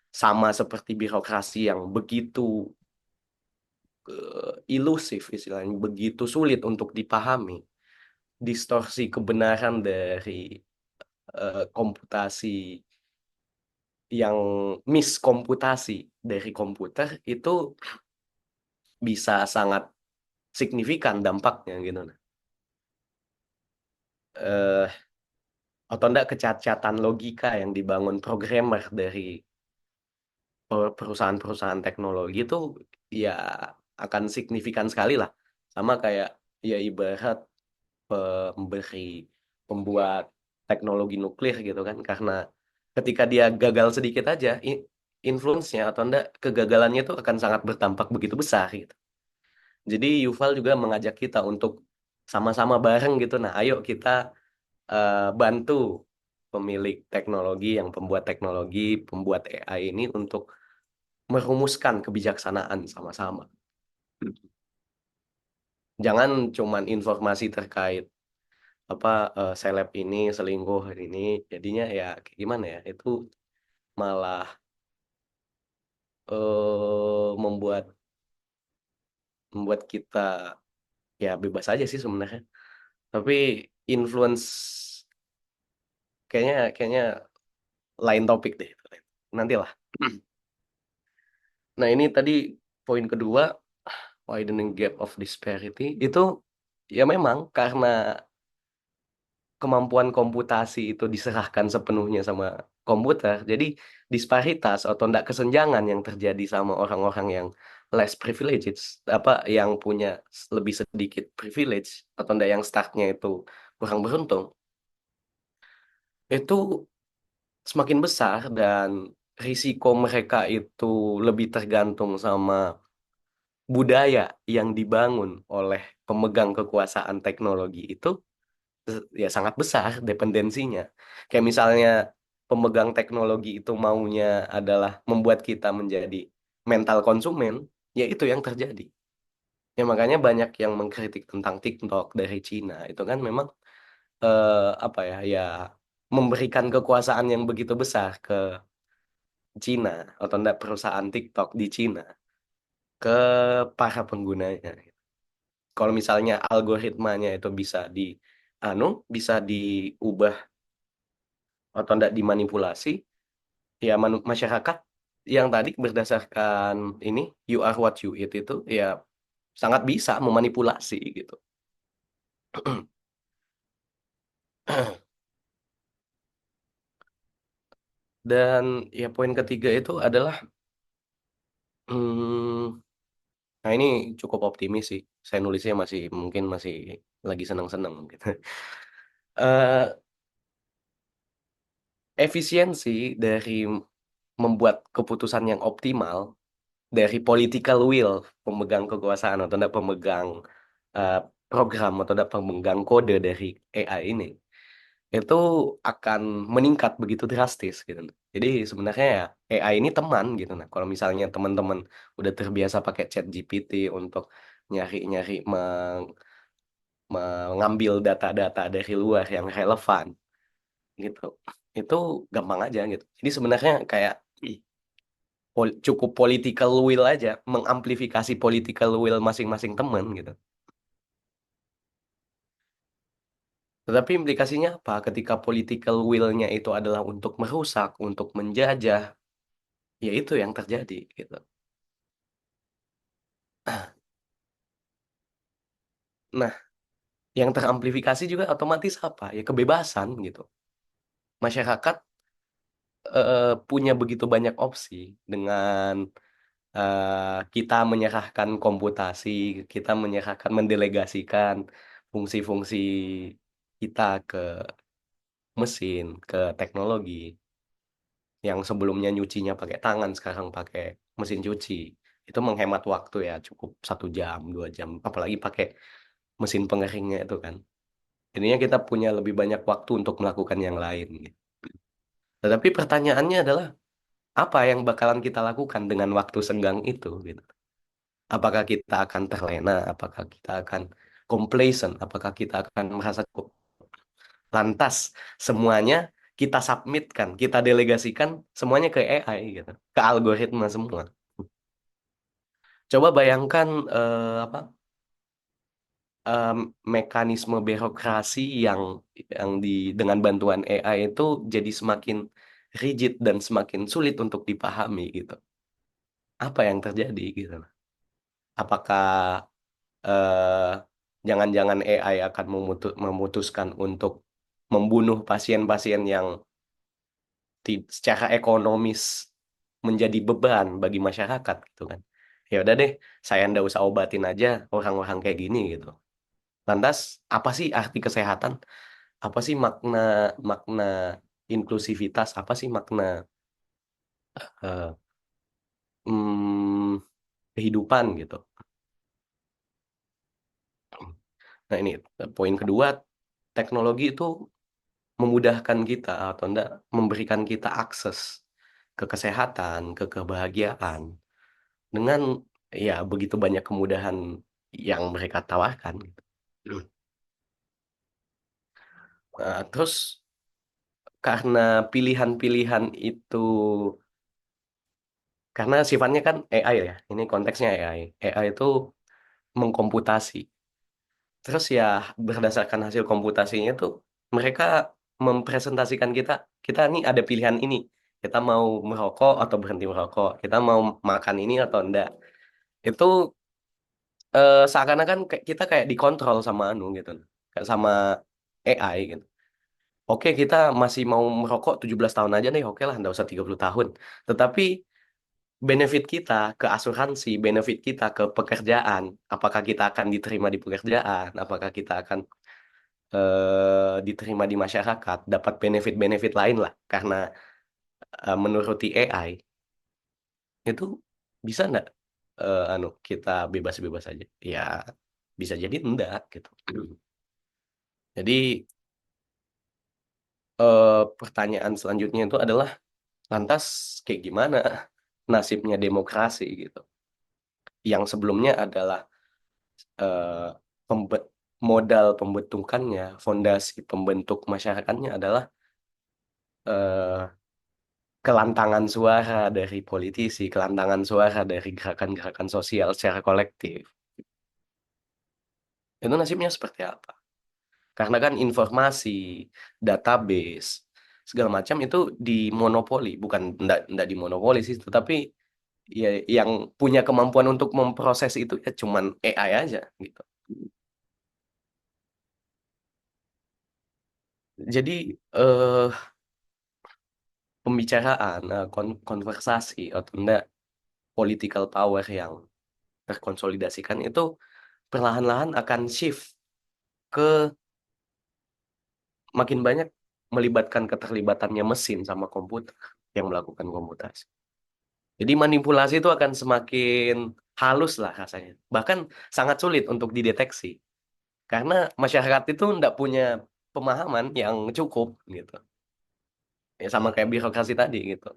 B: Sama seperti birokrasi yang begitu ilusif istilahnya, begitu sulit untuk dipahami. Distorsi kebenaran dari komputasi yang miskomputasi dari komputer itu bisa sangat signifikan dampaknya gitu. Eh, atau enggak kecacatan logika yang dibangun programmer dari perusahaan-perusahaan teknologi itu ya akan signifikan sekali lah. Sama kayak ya ibarat pemberi pembuat teknologi nuklir gitu kan, karena ketika dia gagal sedikit aja influence-nya atau enggak kegagalannya itu akan sangat berdampak begitu besar gitu. Jadi Yuval juga mengajak kita untuk sama-sama bareng gitu. Nah, ayo kita bantu pemilik teknologi, yang pembuat teknologi, pembuat AI ini untuk merumuskan kebijaksanaan sama-sama. Jangan cuman informasi terkait apa seleb ini selingkuh ini, jadinya ya kayak gimana ya? Itu malah membuat membuat kita ya bebas aja sih sebenarnya. Tapi influence kayaknya kayaknya lain topik deh. Nantilah. Nah, ini tadi poin kedua, widening gap of disparity itu ya memang karena kemampuan komputasi itu diserahkan sepenuhnya sama komputer, jadi disparitas atau enggak kesenjangan yang terjadi sama orang-orang yang less privileged, apa yang punya lebih sedikit privilege atau enggak yang startnya itu kurang beruntung, itu semakin besar dan risiko mereka itu lebih tergantung sama budaya yang dibangun oleh pemegang kekuasaan teknologi itu ya sangat besar dependensinya. Kayak misalnya pemegang teknologi itu maunya adalah membuat kita menjadi mental konsumen, ya itu yang terjadi. Ya makanya banyak yang mengkritik tentang TikTok dari Cina. Itu kan memang apa ya, ya memberikan kekuasaan yang begitu besar ke Cina atau enggak perusahaan TikTok di Cina ke para penggunanya. Kalau misalnya algoritmanya itu bisa anu bisa diubah atau tidak dimanipulasi, ya masyarakat yang tadi berdasarkan ini you are what you eat itu ya sangat bisa memanipulasi gitu. Dan ya poin ketiga itu adalah hmm, nah ini cukup optimis sih. Saya nulisnya masih mungkin masih lagi senang-senang gitu. Eh, Efisiensi dari membuat keputusan yang optimal dari political will pemegang kekuasaan atau enggak pemegang eh, program atau enggak pemegang kode dari AI ini itu akan meningkat begitu drastis gitu. Jadi sebenarnya ya AI ini teman gitu. Nah, kalau misalnya teman-teman udah terbiasa pakai chat GPT untuk nyari-nyari mengambil data-data dari luar yang relevan gitu, itu gampang aja gitu. Jadi sebenarnya kayak cukup political will aja, mengamplifikasi political will masing-masing teman gitu. Tetapi implikasinya apa? Ketika political will-nya itu adalah untuk merusak, untuk menjajah, ya itu yang terjadi gitu. Nah, yang teramplifikasi juga otomatis apa? Ya kebebasan gitu. Masyarakat punya begitu banyak opsi dengan kita menyerahkan komputasi, kita menyerahkan, mendelegasikan fungsi-fungsi kita ke mesin, ke teknologi yang sebelumnya nyucinya pakai tangan, sekarang pakai mesin cuci. Itu menghemat waktu ya, cukup 1 jam, 2 jam, apalagi pakai mesin pengeringnya itu kan. Jadinya kita punya lebih banyak waktu untuk melakukan yang lain, gitu. Tetapi pertanyaannya adalah, apa yang bakalan kita lakukan dengan waktu senggang itu, gitu. Apakah kita akan terlena? Apakah kita akan complacent? Apakah kita akan merasa cukup? Lantas semuanya kita submitkan, kita delegasikan semuanya ke AI gitu, ke algoritma semua. Coba bayangkan apa em, mekanisme birokrasi yang dengan bantuan AI itu jadi semakin rigid dan semakin sulit untuk dipahami gitu. Apa yang terjadi gitu? Apakah eh, jangan-jangan AI akan memutuskan untuk membunuh pasien-pasien yang secara ekonomis menjadi beban bagi masyarakat gitu kan? Ya udah deh, saya ndak usah obatin aja orang-orang kayak gini gitu. Lantas apa sih arti kesehatan? Apa sih makna makna inklusivitas? Apa sih makna eh, hmm, kehidupan gitu? Nah ini poin kedua, teknologi itu memudahkan kita atau enggak memberikan kita akses ke kesehatan, ke kebahagiaan dengan ya begitu banyak kemudahan yang mereka tawarkan gitu. Nah, terus karena pilihan-pilihan itu karena sifatnya kan AI ya, ini konteksnya AI. AI itu mengkomputasi. Terus ya berdasarkan hasil komputasinya itu mereka mempresentasikan kita nih ada pilihan ini. Kita mau merokok atau berhenti merokok. Kita mau makan ini atau enggak. Itu seakan-akan kita kayak dikontrol sama anu gitu. Kayak sama AI gitu. Oke, kita masih mau merokok 17 tahun aja deh, oke lah, nggak usah 30 tahun. Tetapi benefit kita ke asuransi, benefit kita ke pekerjaan, apakah kita akan diterima di pekerjaan, apakah kita akan diterima di masyarakat, dapat benefit-benefit lain lah, karena menuruti AI, itu bisa nggak kita bebas-bebas aja? Ya, bisa jadi enggak gitu. Jadi pertanyaan selanjutnya itu adalah lantas kayak gimana nasibnya demokrasi gitu. Yang sebelumnya adalah eh, pembe- modal pembentukannya, fondasi pembentuk masyarakatnya adalah eh, kelantangan suara dari politisi, kelantangan suara dari gerakan-gerakan sosial secara kolektif. Itu nasibnya seperti apa? Karena kan informasi, database, segala macam itu dimonopoli, bukan enggak dimonopoli sih, tetapi ya yang punya kemampuan untuk memproses itu ya cuman AI aja gitu. Jadi eh pembicaraan, konversasi atau enggak political power yang terkonsolidasikan itu perlahan-lahan akan shift ke makin banyak melibatkan keterlibatannya mesin sama komputer yang melakukan komputasi. Jadi manipulasi itu akan semakin halus lah rasanya. Bahkan sangat sulit untuk dideteksi. Karena masyarakat itu tidak punya pemahaman yang cukup gitu. Ya sama kayak birokrasi tadi gitu.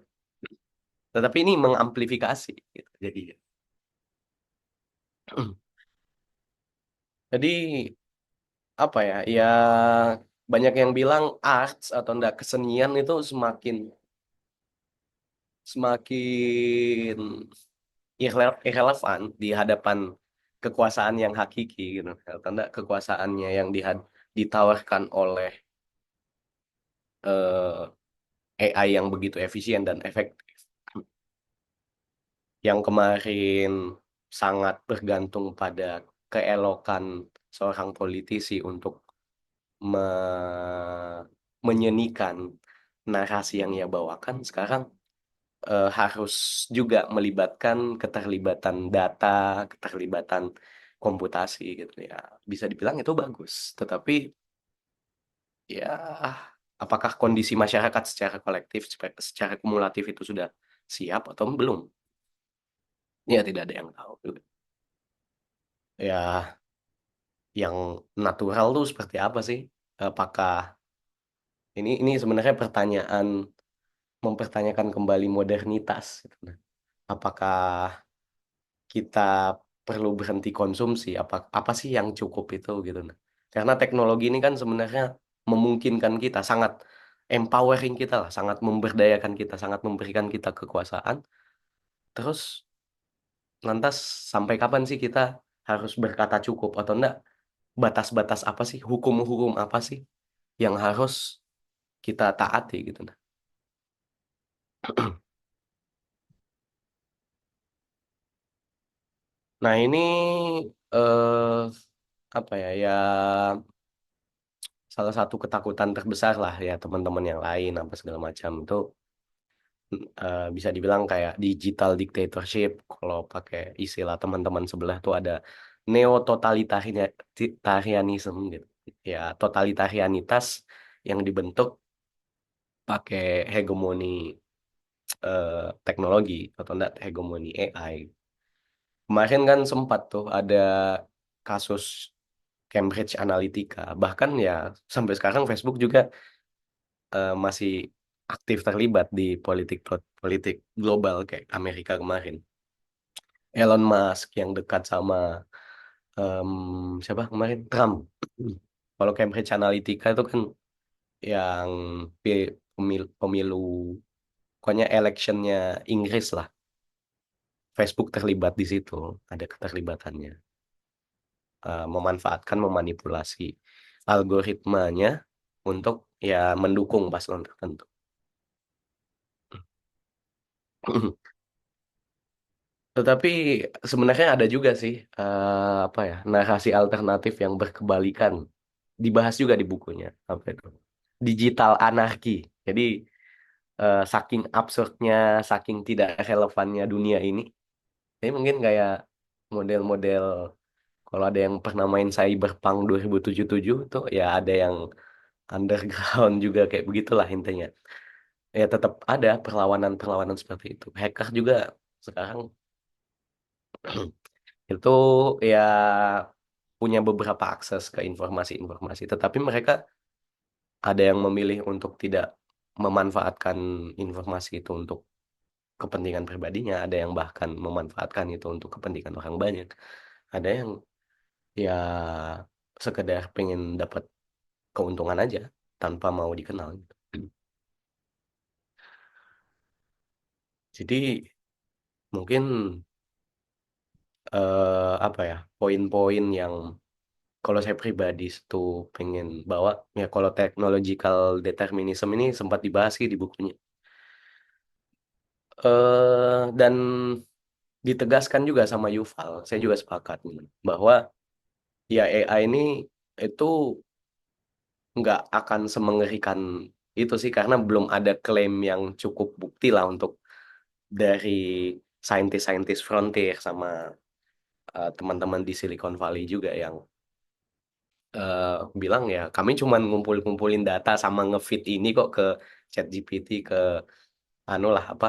B: Tetapi ini mengamplifikasi gitu. Jadi apa ya? Ya banyak yang bilang arts atau enggak kesenian itu semakin semakin irrelevan di hadapan kekuasaan yang hakiki gitu. Tanda kekuasaannya yang ditawarkan oleh AI yang begitu efisien dan efektif. Yang kemarin sangat bergantung pada keelokan seorang politisi untuk menyenikan narasi yang ia bawakan, sekarang harus juga melibatkan keterlibatan data, keterlibatan komputasi gitu ya. Bisa dibilang itu bagus, tetapi ya apakah kondisi masyarakat secara kolektif, secara kumulatif itu sudah siap atau belum? Ya tidak ada yang tahu. Ya yang natural tuh seperti apa sih? Apakah ini sebenarnya pertanyaan mempertanyakan kembali modernitas gitu. Nah, apakah kita perlu berhenti konsumsi? Apa apa sih yang cukup itu gitu nah. Karena teknologi ini kan sebenarnya memungkinkan kita, sangat empowering kita lah, sangat memberdayakan kita, sangat memberikan kita kekuasaan. Terus lantas sampai kapan sih kita harus berkata cukup atau enggak? Batas-batas apa sih? Hukum-hukum apa sih yang harus kita taati gitu nah. Nah, ini eh apa ya? Ya salah satu ketakutan terbesar lah ya teman-teman yang lain apa segala macam itu bisa dibilang kayak digital dictatorship kalau pakai istilah teman-teman sebelah tuh ada neo totalitarianism gitu ya totalitarianitas yang dibentuk pakai hegemoni teknologi atau enggak hegemoni AI. Kemarin kan sempat tuh ada kasus Cambridge Analytica bahkan ya sampai sekarang Facebook juga masih aktif terlibat di politik global kayak Amerika kemarin. Elon Musk yang dekat sama em, siapa kemarin Trump. Kalau Cambridge Analytica itu kan yang pemilu, pokoknya electionnya Inggris lah. Facebook terlibat di situ, ada keterlibatannya. Memanfaatkan, memanipulasi algoritmanya untuk ya mendukung paslon tertentu. Tetapi sebenarnya ada juga sih apa ya narasi alternatif yang berkebalikan dibahas juga di bukunya apa itu digital anarki. Jadi saking absurdnya, saking tidak relevannya dunia ini, jadi mungkin kayak model-model kalau ada yang pernah main Cyberpunk 2077 tuh ya ada yang underground juga kayak begitulah intinya. Ya tetap ada perlawanan-perlawanan seperti itu. Hacker juga sekarang itu ya punya beberapa akses ke informasi-informasi, tetapi mereka ada yang memilih untuk tidak memanfaatkan informasi itu untuk kepentingan pribadinya, ada yang bahkan memanfaatkan itu untuk kepentingan orang banyak, ada yang ya sekedar pengen dapat keuntungan aja tanpa mau dikenal gitu. Jadi mungkin apa ya poin-poin yang kalau saya pribadi itu pengen bawa ya kalau technological determinism ini sempat dibahas sih di bukunya. Dan ditegaskan juga sama Yuval, saya juga sepakat nih, bahwa ya AI ini itu nggak akan semengerikan itu sih karena belum ada klaim yang cukup bukti lah untuk dari saintis-saintis frontier sama teman-teman di Silicon Valley juga yang eh, bilang ya kami cuma ngumpulin data sama ngefit ini kok ke ChatGPT ke anu lah apa.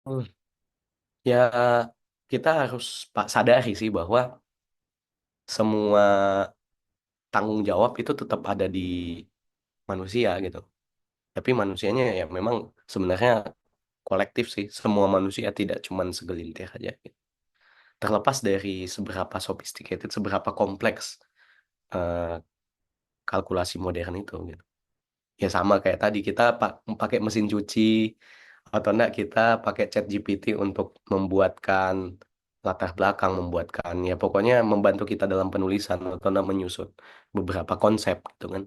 B: Hmm. Ya kita harus sadari sih bahwa semua tanggung jawab itu tetap ada di manusia gitu. Tapi manusianya ya memang sebenarnya kolektif sih. Semua manusia tidak cuman segelintir aja gitu. Terlepas dari seberapa sophisticated, seberapa kompleks eh, kalkulasi modern itu gitu. Ya sama kayak tadi kita pakai mesin cuci atau enggak kita pakai chat GPT untuk membuatkan latar belakang, membuatkan ya pokoknya membantu kita dalam penulisan atau enggak menyusun beberapa konsep gitu kan.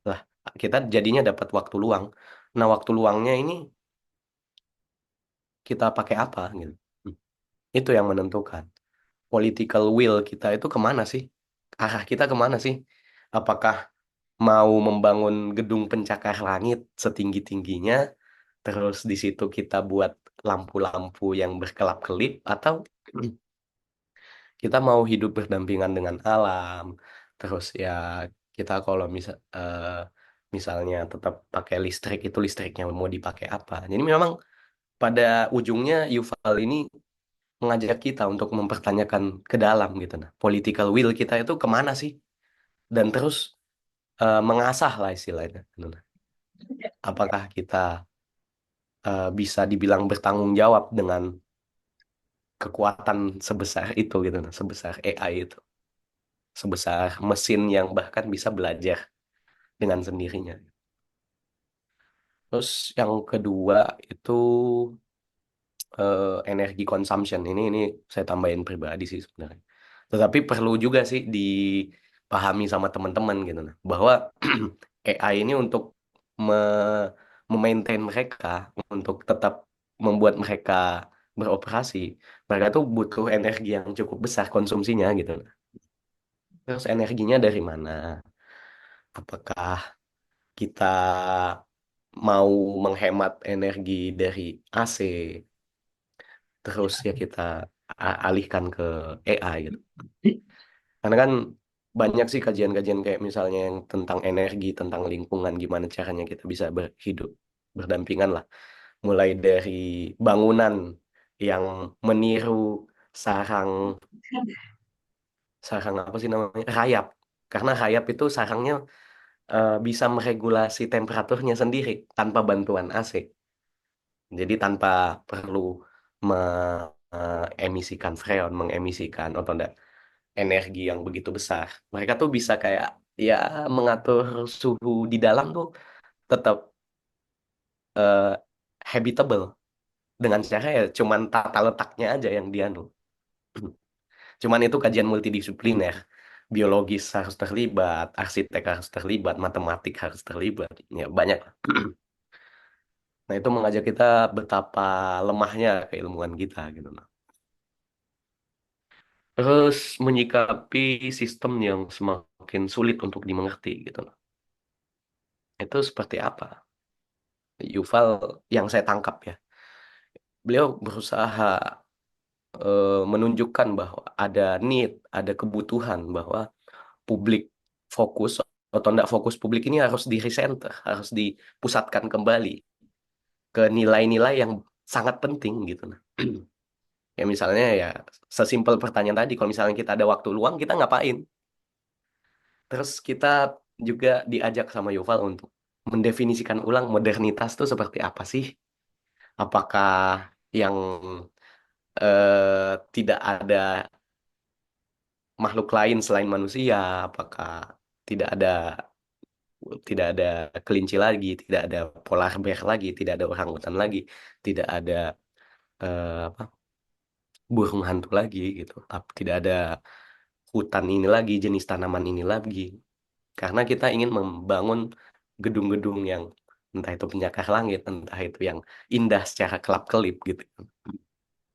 B: Lah, kita jadinya dapat waktu luang. Nah, waktu luangnya ini kita pakai apa gitu. Hmm. Itu yang menentukan. Political will kita itu kemana sih? Arah kita kemana sih? Apakah mau membangun gedung pencakar langit setinggi-tingginya, terus di situ kita buat lampu-lampu yang berkelap-kelip, atau kita mau hidup berdampingan dengan alam, terus ya kita kalau misalnya tetap pakai listrik itu listriknya mau dipakai apa? Jadi memang pada ujungnya Yuval ini mengajak kita untuk mempertanyakan ke dalam gitu nah political will kita itu kemana sih dan terus mengasah lah istilahnya gitu, nah. Apakah kita bisa dibilang bertanggung jawab dengan kekuatan sebesar itu gitu nah sebesar AI itu sebesar mesin yang bahkan bisa belajar dengan sendirinya. Terus yang kedua itu energi consumption ini saya tambahin pribadi sih sebenarnya. Tetapi perlu juga sih dipahami sama teman-teman gitu nah, bahwa AI ini untuk me memaintain mereka, untuk tetap membuat mereka beroperasi, mereka tuh butuh energi yang cukup besar konsumsinya gitu. Terus energinya dari mana? Apakah kita mau menghemat energi dari AC, terus ya kita alihkan ke AI gitu. Karena kan banyak sih kajian-kajian kayak misalnya yang tentang energi, tentang lingkungan, gimana caranya kita bisa berhidup berdampingan lah. Mulai dari bangunan yang meniru sarang sarang apa sih namanya? Rayap. Karena rayap itu sarangnya bisa meregulasi temperaturnya sendiri tanpa bantuan AC. Jadi tanpa perlu mengemisikan freon, mengemisikan atau enggak energi yang begitu besar. Mereka tuh bisa kayak ya mengatur suhu di dalam tuh tetap eh, habitable dengan cara ya cuman tata letaknya aja yang dianu. Cuman itu kajian multidisipliner. biologis harus terlibat, arsitek harus terlibat, matematik harus terlibat, ya banyak lah. Nah itu mengajak kita betapa lemahnya keilmuan kita gitu. Nah. Terus menyikapi sistem yang semakin sulit untuk dimengerti gitu. Nah. Itu seperti apa? Yuval yang saya tangkap ya, beliau berusaha menunjukkan bahwa ada need, ada kebutuhan bahwa publik fokus atau enggak fokus publik ini harus di recenter, harus dipusatkan kembali ke nilai-nilai yang sangat penting gitu. Nah. Ya misalnya ya sesimpel pertanyaan tadi, kalau misalnya kita ada waktu luang, kita ngapain? Terus kita juga diajak sama Yuval untuk mendefinisikan ulang modernitas itu seperti apa sih? Apakah yang tidak ada makhluk lain selain manusia? Apakah tidak ada tidak ada kelinci lagi, tidak ada polar bear lagi, tidak ada orangutan lagi, tidak ada apa burung hantu lagi gitu. Tidak ada hutan ini lagi, jenis tanaman ini lagi. Karena kita ingin membangun gedung-gedung yang entah itu penyakar langit, entah itu yang indah secara kelap-kelip gitu.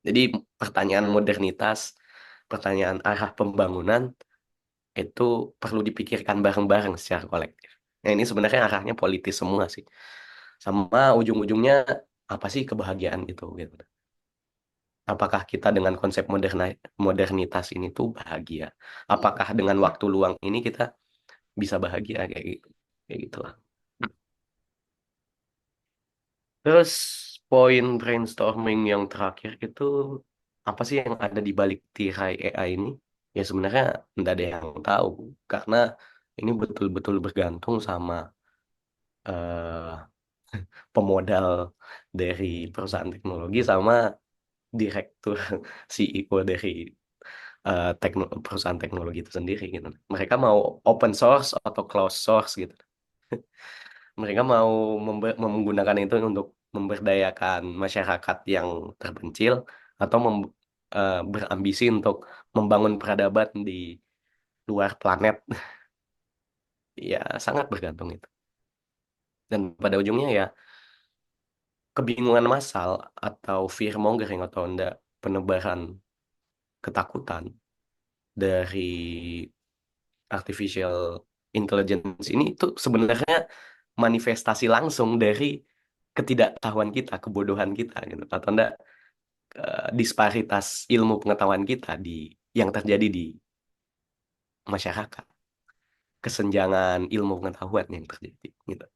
B: Jadi pertanyaan modernitas, pertanyaan arah pembangunan itu perlu dipikirkan bareng-bareng secara kolektif. Nah ini sebenarnya arahnya politis semua sih. Sama ujung-ujungnya apa sih kebahagiaan itu gitu. Apakah kita dengan konsep modernitas ini tuh bahagia? Apakah dengan waktu luang ini kita bisa bahagia kayak gitu? Kayak gitulah. Terus poin brainstorming yang terakhir itu apa sih yang ada di balik tirai AI ini? Ya sebenarnya tidak ada yang tahu karena ini betul-betul bergantung sama eh, pemodal dari perusahaan teknologi sama direktur CEO dari perusahaan teknologi itu sendiri gitu. Mereka mau open source atau closed source gitu. Mereka mau menggunakan itu untuk memberdayakan masyarakat yang terpencil atau berambisi untuk membangun peradaban di luar planet. Ya sangat bergantung itu. Dan pada ujungnya ya kebingungan massal atau fear mongering atau enggak penebaran ketakutan dari artificial intelligence ini itu sebenarnya manifestasi langsung dari ketidaktahuan kita, kebodohan kita gitu. Atau enggak disparitas ilmu pengetahuan kita yang terjadi di masyarakat, kesenjangan ilmu pengetahuan yang terjadi gitu.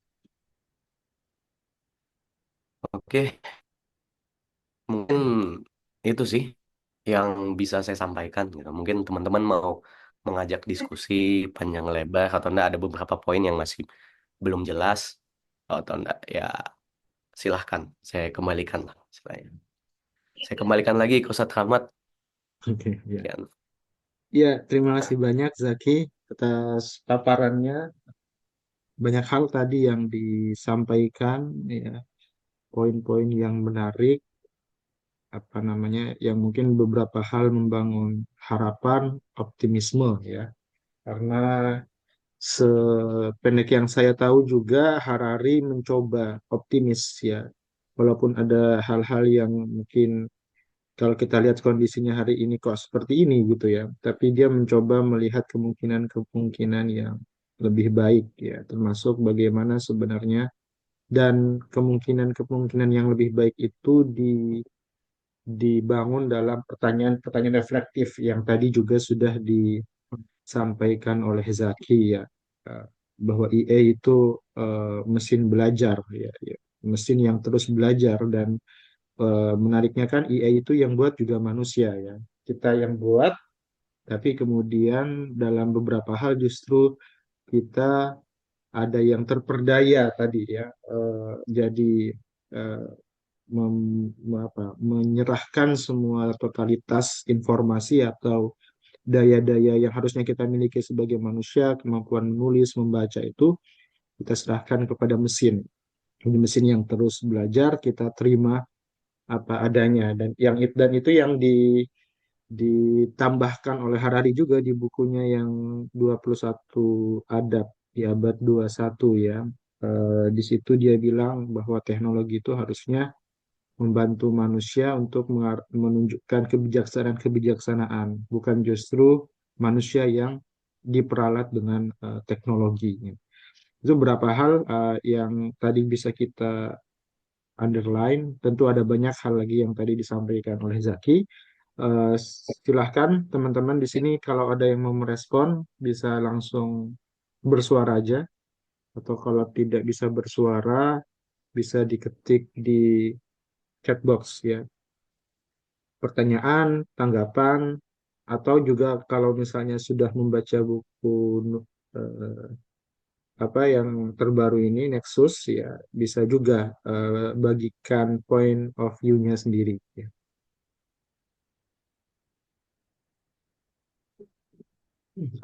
B: Oke, mungkin itu sih yang bisa saya sampaikan gitu. Mungkin teman-teman mau mengajak diskusi panjang lebar atau enggak ada beberapa poin yang masih belum jelas atau enggak ya silahkan saya kembalikan lah istilahnya. Saya kembalikan lagi ke Ustadz Rahmat.
A: Oke, ya.
B: Ya,
A: Ya, terima kasih banyak Zaki atas paparannya. Banyak hal tadi yang disampaikan, ya, poin-poin yang menarik, apa namanya, yang mungkin beberapa hal membangun harapan, optimisme, ya. Karena sependek yang saya tahu juga Harari mencoba optimis, ya. Walaupun ada hal-hal yang mungkin kalau kita lihat kondisinya hari ini kok seperti ini gitu ya. Tapi dia mencoba melihat kemungkinan-kemungkinan yang lebih baik ya, termasuk bagaimana sebenarnya dan kemungkinan-kemungkinan yang lebih baik itu dibangun dalam pertanyaan-pertanyaan reflektif yang tadi juga sudah disampaikan oleh Zaki ya. Eh, bahwa IA itu mesin belajar ya, ya, mesin yang terus belajar dan menariknya kan IA itu yang buat juga manusia ya. Kita yang buat, tapi kemudian dalam beberapa hal justru kita ada yang terperdaya tadi ya. Jadi eh, menyerahkan semua totalitas informasi atau daya-daya yang harusnya kita miliki sebagai manusia, kemampuan menulis, membaca itu kita serahkan kepada mesin. Ini mesin yang terus belajar, kita terima apa adanya dan itu yang ditambahkan oleh Harari juga di bukunya yang 21 Adab di abad 21 ya. Di situ dia bilang bahwa teknologi itu harusnya membantu manusia untuk menunjukkan kebijaksanaan-kebijaksanaan, bukan justru manusia yang diperalat dengan teknologi. Itu beberapa hal yang tadi bisa kita underline. Tentu ada banyak hal lagi yang tadi disampaikan oleh Zaki. Eh, Silahkan teman-teman di sini kalau ada yang mau merespon bisa langsung bersuara aja, atau kalau tidak bisa bersuara bisa diketik di chat box ya, pertanyaan, tanggapan, atau juga kalau misalnya sudah membaca buku eh, apa yang terbaru ini Nexus ya bisa juga bagikan point of view-nya sendiri ya.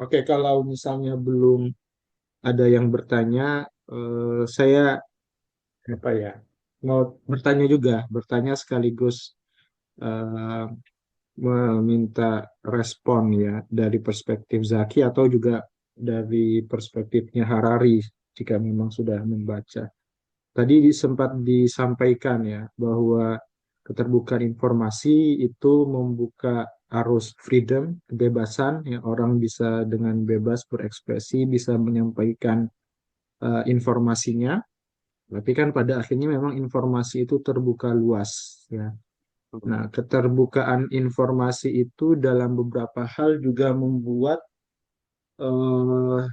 A: Oke, kalau misalnya belum ada yang bertanya, saya apa ya mau bertanya juga, bertanya sekaligus eh, meminta respon ya dari perspektif Zaki atau juga dari perspektifnya Harari jika memang sudah membaca. Tadi sempat disampaikan ya bahwa keterbukaan informasi itu membuka arus freedom, kebebasan, ya orang bisa dengan bebas berekspresi, bisa menyampaikan informasinya, tapi kan pada akhirnya memang informasi itu terbuka luas ya.
B: Hmm.
A: Nah, keterbukaan informasi itu dalam beberapa hal juga membuat eh,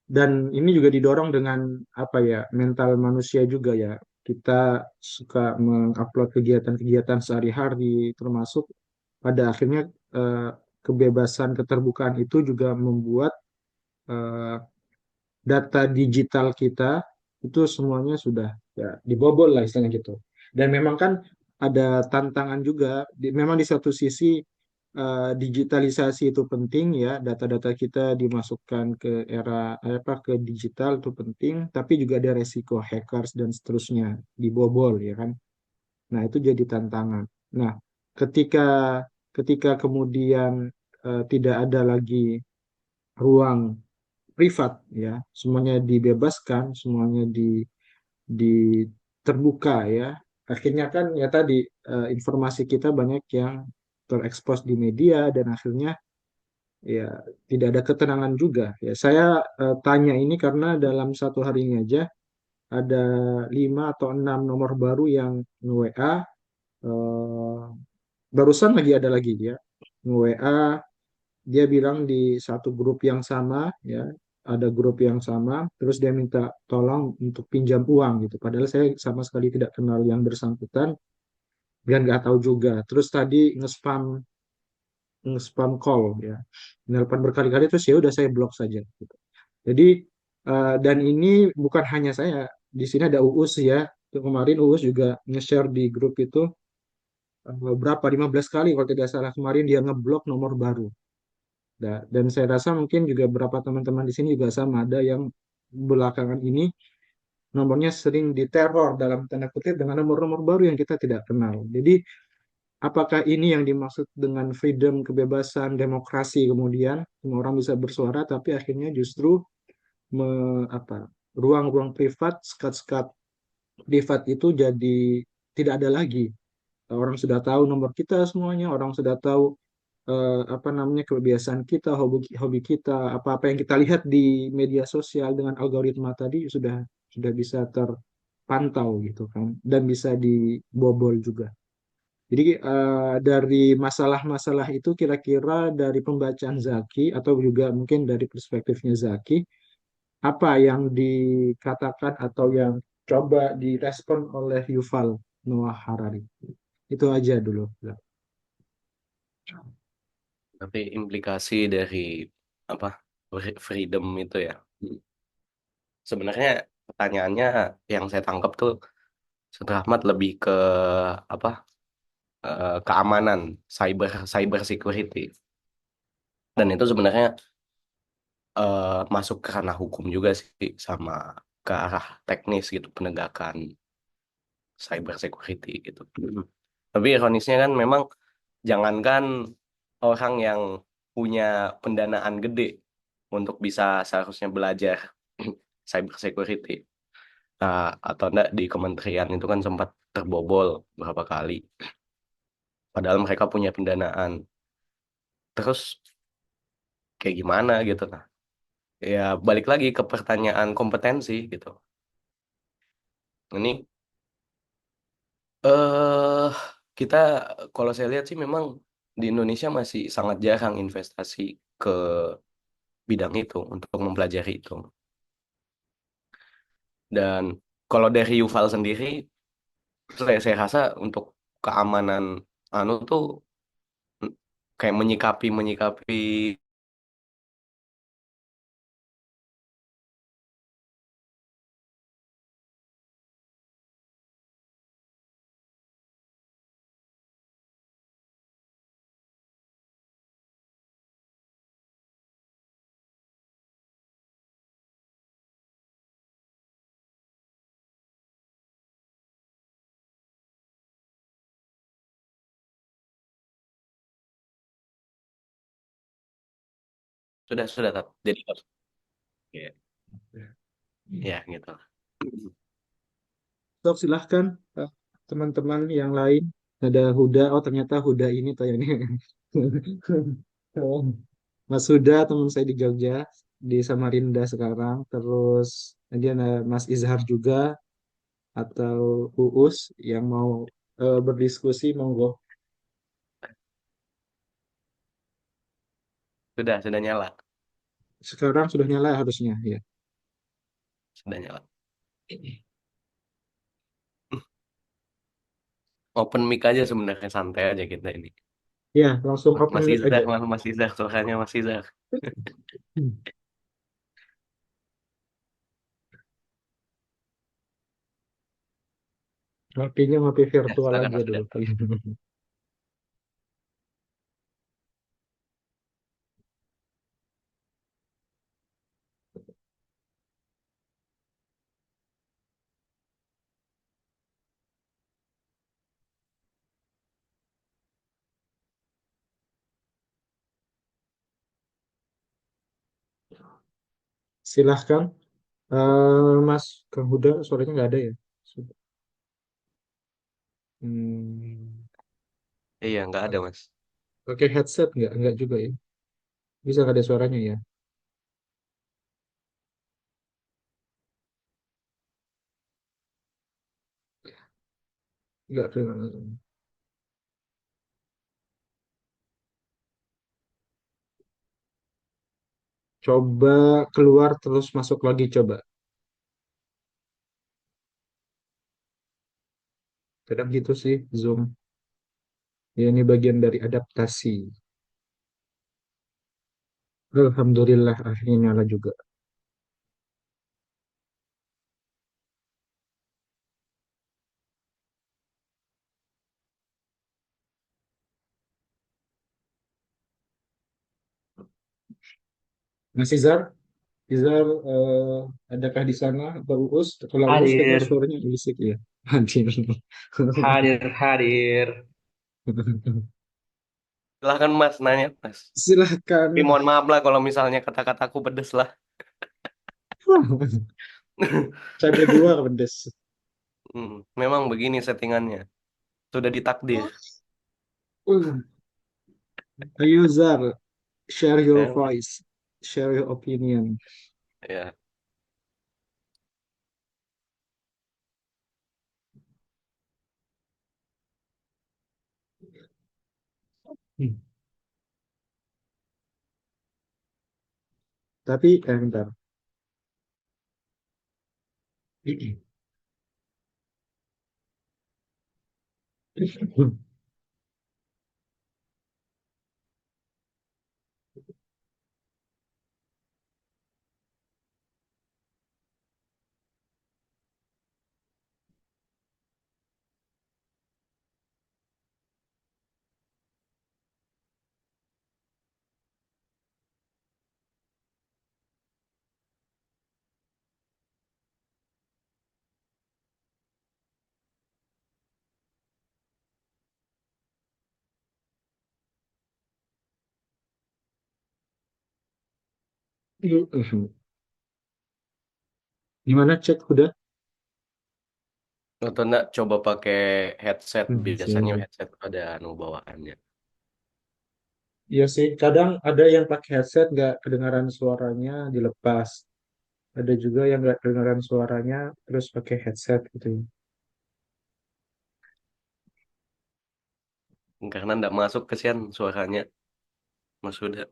A: dan ini juga didorong dengan apa ya mental manusia juga ya. Kita suka mengupload kegiatan-kegiatan sehari-hari, termasuk pada akhirnya eh, kebebasan keterbukaan itu juga membuat eh, data digital kita itu semuanya sudah ya dibobol lah istilahnya gitu. Dan memang kan ada tantangan juga. Memang di satu sisi digitalisasi itu penting ya, data-data kita dimasukkan ke era apa ke digital itu penting, tapi juga ada resiko hackers dan seterusnya dibobol ya kan. Nah, itu jadi tantangan. Nah, ketika ketika kemudian tidak ada lagi ruang privat ya, semuanya dibebaskan, semuanya di terbuka ya. Akhirnya kan ya tadi informasi kita banyak yang terekspos di media dan akhirnya ya tidak ada ketenangan juga. Ya saya tanya ini karena dalam satu hari ini aja ada 5 atau 6 nomor baru yang nge-WA, barusan lagi ada lagi dia nge-WA, dia bilang di satu grup yang sama ya, ada grup yang sama terus dia minta tolong untuk pinjam uang gitu, padahal saya sama sekali tidak kenal yang bersangkutan dan nggak tahu juga, terus tadi nge-spam nge-spam call ya, nelpon berkali-kali terus ya udah saya blok saja gitu. Jadi dan ini bukan hanya saya, di sini ada Uus ya. Kemarin Uus juga nge-share di grup itu berapa 15 kali kalau tidak salah, kemarin dia ngeblok nomor baru. Dan saya rasa mungkin juga beberapa teman-teman di sini juga sama, ada yang belakangan ini nomornya sering diteror dalam tanda kutip dengan nomor-nomor baru yang kita tidak kenal. Jadi apakah ini yang dimaksud dengan freedom, kebebasan, demokrasi, kemudian semua orang bisa bersuara, tapi akhirnya justru ruang-ruang privat, skat-skat privat itu jadi tidak ada lagi. Orang sudah tahu nomor kita semuanya, orang sudah tahu apa namanya kebiasaan kita, hobi kita, apa-apa yang kita lihat di media sosial dengan algoritma tadi sudah bisa terpantau gitu kan, dan bisa dibobol juga. Jadi dari masalah-masalah itu kira-kira dari pembacaan Zaki atau juga mungkin dari perspektifnya Zaki, apa yang dikatakan atau yang coba direspon oleh Yuval Noah Harari? Itu aja dulu.
B: Tapi implikasi dari apa freedom itu ya. Sebenarnya pertanyaannya yang saya tangkap tuh Setelah Ahmad lebih ke apa keamanan cyber security dan itu sebenarnya masuk ke ranah hukum juga sih sama ke arah teknis gitu penegakan cyber security gitu. Tapi ironisnya kan memang jangankan orang yang punya pendanaan gede untuk bisa seharusnya belajar cyber security. Atau enggak di kementerian itu kan sempat terbobol beberapa kali. Padahal mereka punya pendanaan. Terus kayak gimana gitu nah. Ya balik lagi ke pertanyaan kompetensi gitu. Ini eh kita kalau saya lihat sih memang di Indonesia masih sangat jarang investasi ke bidang itu untuk mempelajari itu. Dan kalau dari Yuval sendiri, saya rasa untuk keamanan anu tuh kayak menyikapi menyikapi sudah jadi ya, ya gitu.
A: Sok silahkan eh, teman-teman yang lain. Ada Huda, oh ternyata Huda ini tayangnya. Oh, Mas Huda teman saya di Jogja, di Samarinda sekarang. Terus nanti ada Mas Izhar juga atau Uus yang mau berdiskusi, monggo.
B: Sudah nyala,
A: Sekarang sudah nyala harusnya ya.
B: sudah nyala. Open mic aja sebenarnya santai aja kita ini.
A: Ya, langsung open
B: Mas
A: mic
B: Izar,
A: aja.
B: Mas Izar, suaranya Mas Izar.
A: Hmm. Ngopinya ngopi
B: Ya,
A: virtual
B: silakan
A: aja
B: Mas
A: dulu.
B: Izar.
A: Silahkan, Mas Kang Huda, suaranya nggak ada ya? Hmm,
B: Iya, nggak ada Mas.
A: pakai headset nggak? Nggak juga ya. Bisa nggak ada suaranya ya? Nggak. Coba keluar terus masuk lagi coba. Kadang gitu sih Zoom. Ya, ini bagian dari adaptasi. Alhamdulillah akhirnya nyala juga. Mas Izar, Izar, adakah di sana Pak Uus? Kalau Uus kayaknya
C: Hadir,
A: suaranya berisik ya. Hadir.
C: hadir, hadir.
B: Silahkan Mas nanya Mas.
A: Silahkan.
B: Tapi mohon maaf lah kalau misalnya kata-kataku pedes lah.
A: Cabai dua pedes.
B: Memang begini settingannya. Sudah ditakdir.
A: Ayo Zar, share your
B: Ya,
A: voice, share your opinion.
B: ya.
A: Hmm. Tapi, bentar. Gimana cek udah?
B: Atau enggak coba pakai headset, biasanya
A: Siap.
B: headset ada anu bawaannya.
A: Iya sih, kadang ada yang pakai headset nggak kedengaran suaranya dilepas. Ada juga yang nggak kedengaran suaranya terus pakai headset gitu.
B: Karena enggak masuk kesian suaranya, Mas Huda.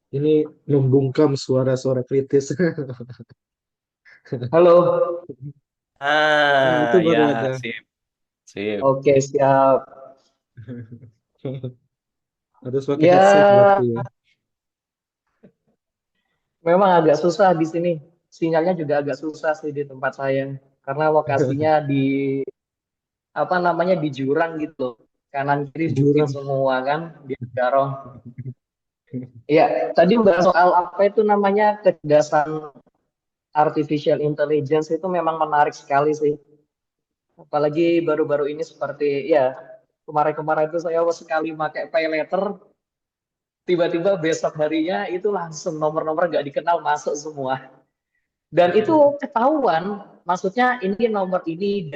A: Ini membungkam suara-suara kritis.
C: Halo.
A: Nah, itu
B: Ya,
A: baru ada.
B: sip, sip.
C: Oke, siap.
A: Harus pakai headset berarti
C: Ya,
A: ya.
C: memang agak susah di sini. Sinyalnya juga agak susah sih di tempat saya. Karena lokasinya di apa namanya di jurang gitu loh. Kanan kiri bukit
A: Jurang.
C: semua kan di Garong. Iya, tadi bahas soal apa itu namanya kecerdasan artificial intelligence itu memang menarik sekali sih. Apalagi baru-baru ini seperti ya kemarin-kemarin itu saya sekali pakai pay letter, tiba-tiba besok harinya itu langsung nomor-nomor gak dikenal masuk semua. Dan itu ketahuan, maksudnya ini nomor ini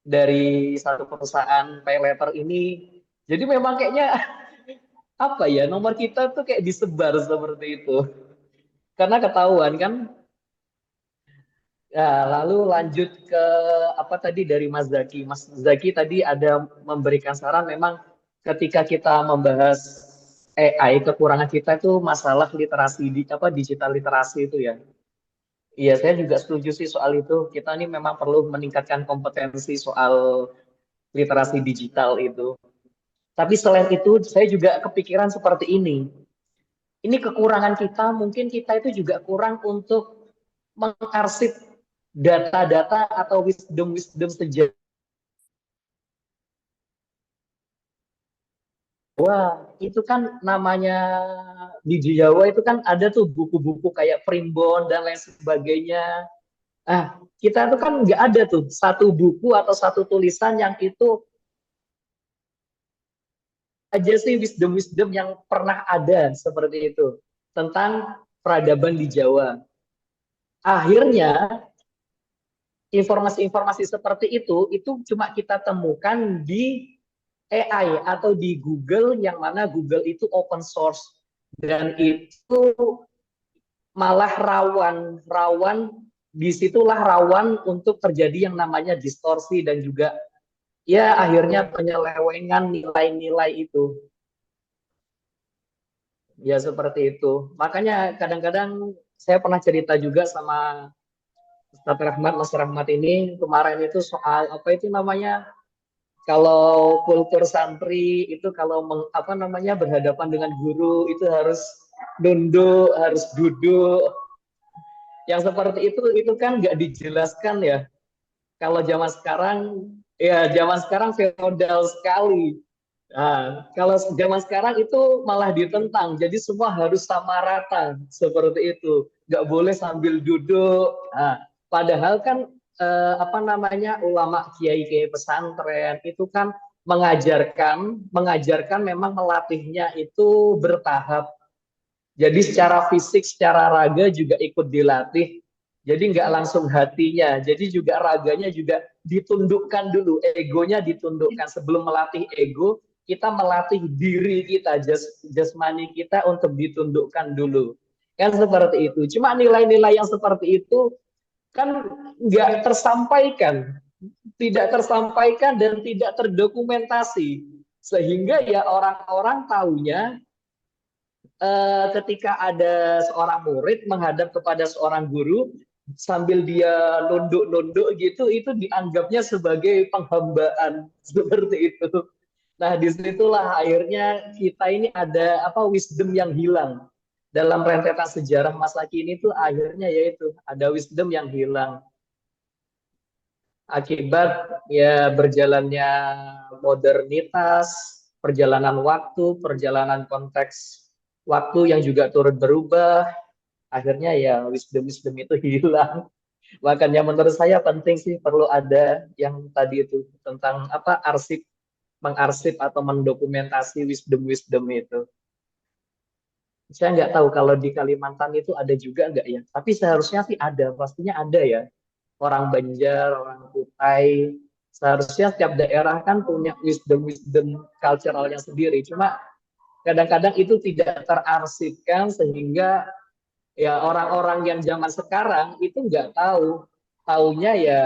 C: dari satu perusahaan pay letter ini. Jadi memang kayaknya apa ya nomor kita tuh kayak disebar seperti itu. Karena ketahuan kan. Ya, lalu lanjut ke apa tadi dari Mas Zaki. Mas Zaki tadi ada memberikan saran memang ketika kita membahas AI, kekurangan kita itu masalah literasi di apa digital literasi itu ya. Iya, saya juga setuju sih soal itu. Kita ini memang perlu meningkatkan kompetensi soal literasi digital itu. Tapi selain itu, saya juga kepikiran seperti ini. Ini kekurangan kita, mungkin kita itu juga kurang untuk mengarsip data-data atau wisdom-wisdom sejarah. Itu kan namanya di Jawa itu kan ada tuh buku-buku kayak Primbon dan lain sebagainya. Ah, kita tuh kan nggak ada tuh satu buku atau satu tulisan yang itu aja sih wisdom-wisdom yang pernah ada seperti itu tentang peradaban di Jawa. Akhirnya informasi-informasi seperti itu cuma kita temukan di AI atau di Google yang mana Google itu open source dan itu malah rawan disitulah rawan untuk terjadi yang namanya distorsi dan juga ya akhirnya penyelewengan nilai-nilai itu ya seperti itu. Makanya kadang-kadang saya pernah cerita juga sama Ustadz Rahmat, Mas Rahmat ini kemarin itu soal apa itu namanya kalau kultur santri itu kalau apa namanya berhadapan dengan guru itu harus nunduk, harus duduk. Yang seperti itu kan nggak dijelaskan ya. Kalau zaman sekarang ya zaman sekarang feodal sekali. Nah, kalau zaman sekarang itu malah ditentang, jadi semua harus sama rata seperti itu, nggak boleh sambil duduk. Nah, padahal kan apa namanya ulama kiai-kiai pesantren itu kan mengajarkan memang melatihnya itu bertahap. Jadi secara fisik, secara raga juga ikut dilatih. Jadi nggak langsung hatinya. Jadi juga raganya juga ditundukkan dulu. Egonya ditundukkan. Sebelum melatih ego, kita melatih diri kita, jasmani kita untuk ditundukkan dulu. Kan seperti itu. Cuma nilai-nilai yang seperti itu kan nggak tersampaikan. Tidak tersampaikan dan tidak terdokumentasi. Sehingga ya orang-orang taunya ketika ada seorang murid menghadap kepada seorang guru sambil dia nunduk-nunduk gitu itu dianggapnya sebagai penghambaan seperti itu. Nah, disitulah akhirnya kita ini ada apa wisdom yang hilang dalam rentetan sejarah masa kini tuh akhirnya yaitu ada wisdom yang hilang akibat ya berjalannya modernitas, perjalanan waktu, perjalanan konteks waktu yang juga turut berubah, akhirnya ya wisdom-wisdom itu hilang. Makanya menurut saya penting sih perlu ada yang tadi itu tentang apa arsip mengarsip atau mendokumentasi wisdom-wisdom itu. Saya nggak tahu kalau di Kalimantan itu ada juga nggak ya. Tapi seharusnya sih ada, pastinya ada ya. Orang Banjar, orang Kutai, seharusnya setiap daerah kan punya wisdom-wisdom culturalnya sendiri. Cuma kadang-kadang itu tidak terarsipkan sehingga ya orang-orang yang zaman sekarang itu nggak tahu. Taunya ya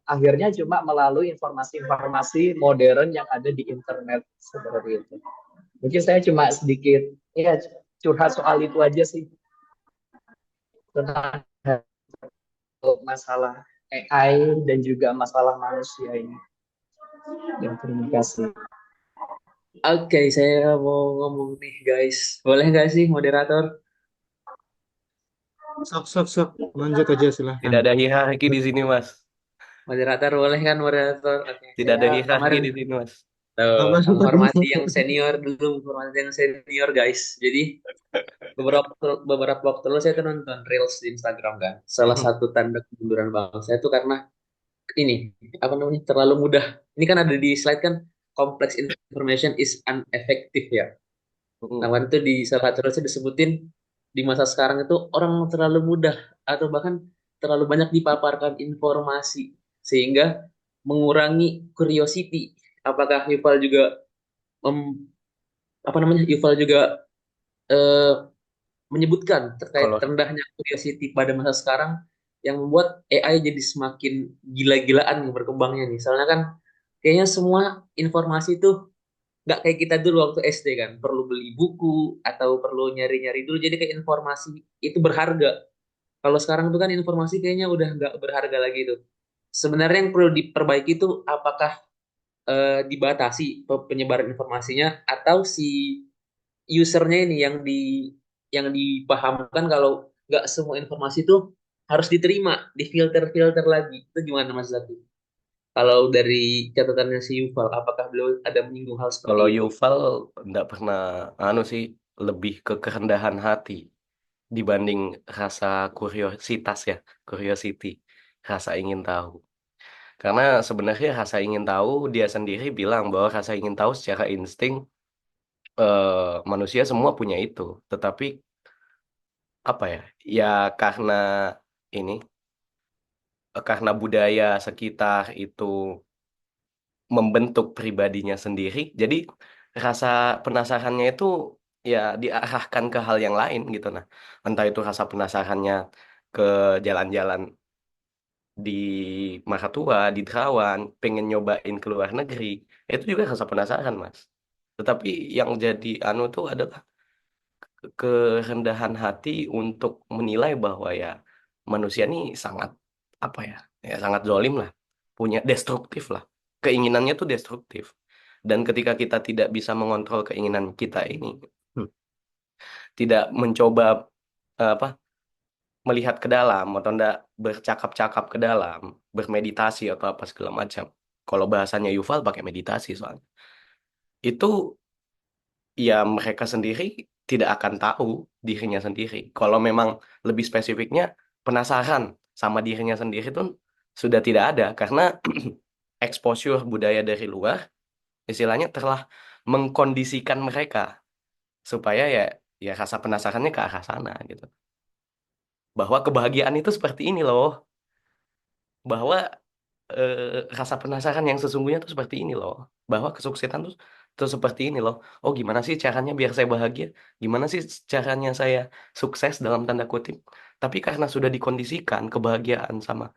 C: akhirnya cuma melalui informasi-informasi modern yang ada di internet seperti itu. Mungkin saya cuma sedikit ya curhat soal itu aja sih tentang masalah AI dan juga masalah manusia ini. Ya, terima kasih.
D: Oke, saya mau ngomong nih guys. Boleh nggak sih moderator?
A: Sok, lanjut aja silahkan.
B: Tidak ada hierarki di sini, Mas.
D: Moderator boleh kan moderator? Oke,
B: Tidak ada
D: saya
B: hierarki
D: kemarin
B: di sini, Mas.
D: tuh, menghormati yang senior dulu, menghormati yang senior guys. Jadi beberapa waktu lalu saya tuh nonton Reels di Instagram kan. Salah satu tanda kemunduran bangsa itu karena ini apa namanya terlalu mudah. Ini kan ada di slide kan complex information is ineffective ya. Nah, waktu itu di salah satu Reels disebutin di masa sekarang itu orang terlalu mudah atau bahkan terlalu banyak dipaparkan informasi sehingga mengurangi curiosity. Apakah Yuval juga apa namanya Yuval juga eh, menyebutkan terkait
B: Kalau
D: rendahnya curiosity pada masa sekarang yang membuat AI jadi semakin gila-gilaan berkembangnya nih. Soalnya kan kayaknya semua informasi itu nggak kayak kita dulu waktu SD kan, perlu beli buku atau perlu nyari-nyari dulu. Jadi kayak informasi itu berharga. Kalau sekarang tuh kan informasi kayaknya udah nggak berharga lagi tuh. Sebenarnya yang perlu diperbaiki itu apakah dibatasi penyebaran informasinya atau si usernya ini yang dipahamkan kalau nggak semua informasi itu harus diterima, difilter-filter lagi. Itu gimana Mas Zaki? Kalau dari catatannya si Yuval, apakah beliau ada menyinggung hal seperti
B: kalau
D: itu?
B: Yuval nggak pernah sih lebih ke kerendahan hati dibanding rasa kuriositas ya, curiosity, rasa ingin tahu. Karena sebenarnya rasa ingin tahu dia sendiri bilang bahwa rasa ingin tahu secara insting manusia semua punya itu. Tetapi apa ya? Ya karena ini karena budaya sekitar itu membentuk pribadinya sendiri, jadi rasa penasarannya itu ya diarahkan ke hal yang lain gitu nah. Entah itu rasa penasarannya ke jalan-jalan di Makatua, di Derawan, pengen nyobain ke luar negeri, itu juga rasa penasaran, Mas. Tetapi yang jadi tuh adalah kerendahan hati untuk menilai bahwa ya manusia ini sangat apa ya, ya sangat zolim lah, punya destruktif lah, keinginannya tuh destruktif. Dan ketika kita tidak bisa mengontrol keinginan kita ini, hmm, tidak mencoba apa melihat ke dalam atau enggak bercakap-cakap ke dalam, bermeditasi atau apa segala macam. Kalau bahasanya Yuval pakai meditasi soalnya. Itu ya mereka sendiri tidak akan tahu dirinya sendiri. Kalau memang lebih spesifiknya penasaran sama dirinya sendiri itu sudah tidak ada karena exposure budaya dari luar istilahnya telah mengkondisikan mereka supaya ya rasa penasarannya ke arah sana gitu. Bahwa kebahagiaan itu seperti ini loh. Bahwa eh, rasa penasaran yang sesungguhnya tuh seperti ini loh. Bahwa kesuksesan tuh seperti ini loh. Oh, gimana sih caranya biar saya bahagia? Gimana sih caranya saya sukses dalam tanda kutip? Tapi karena sudah dikondisikan kebahagiaan sama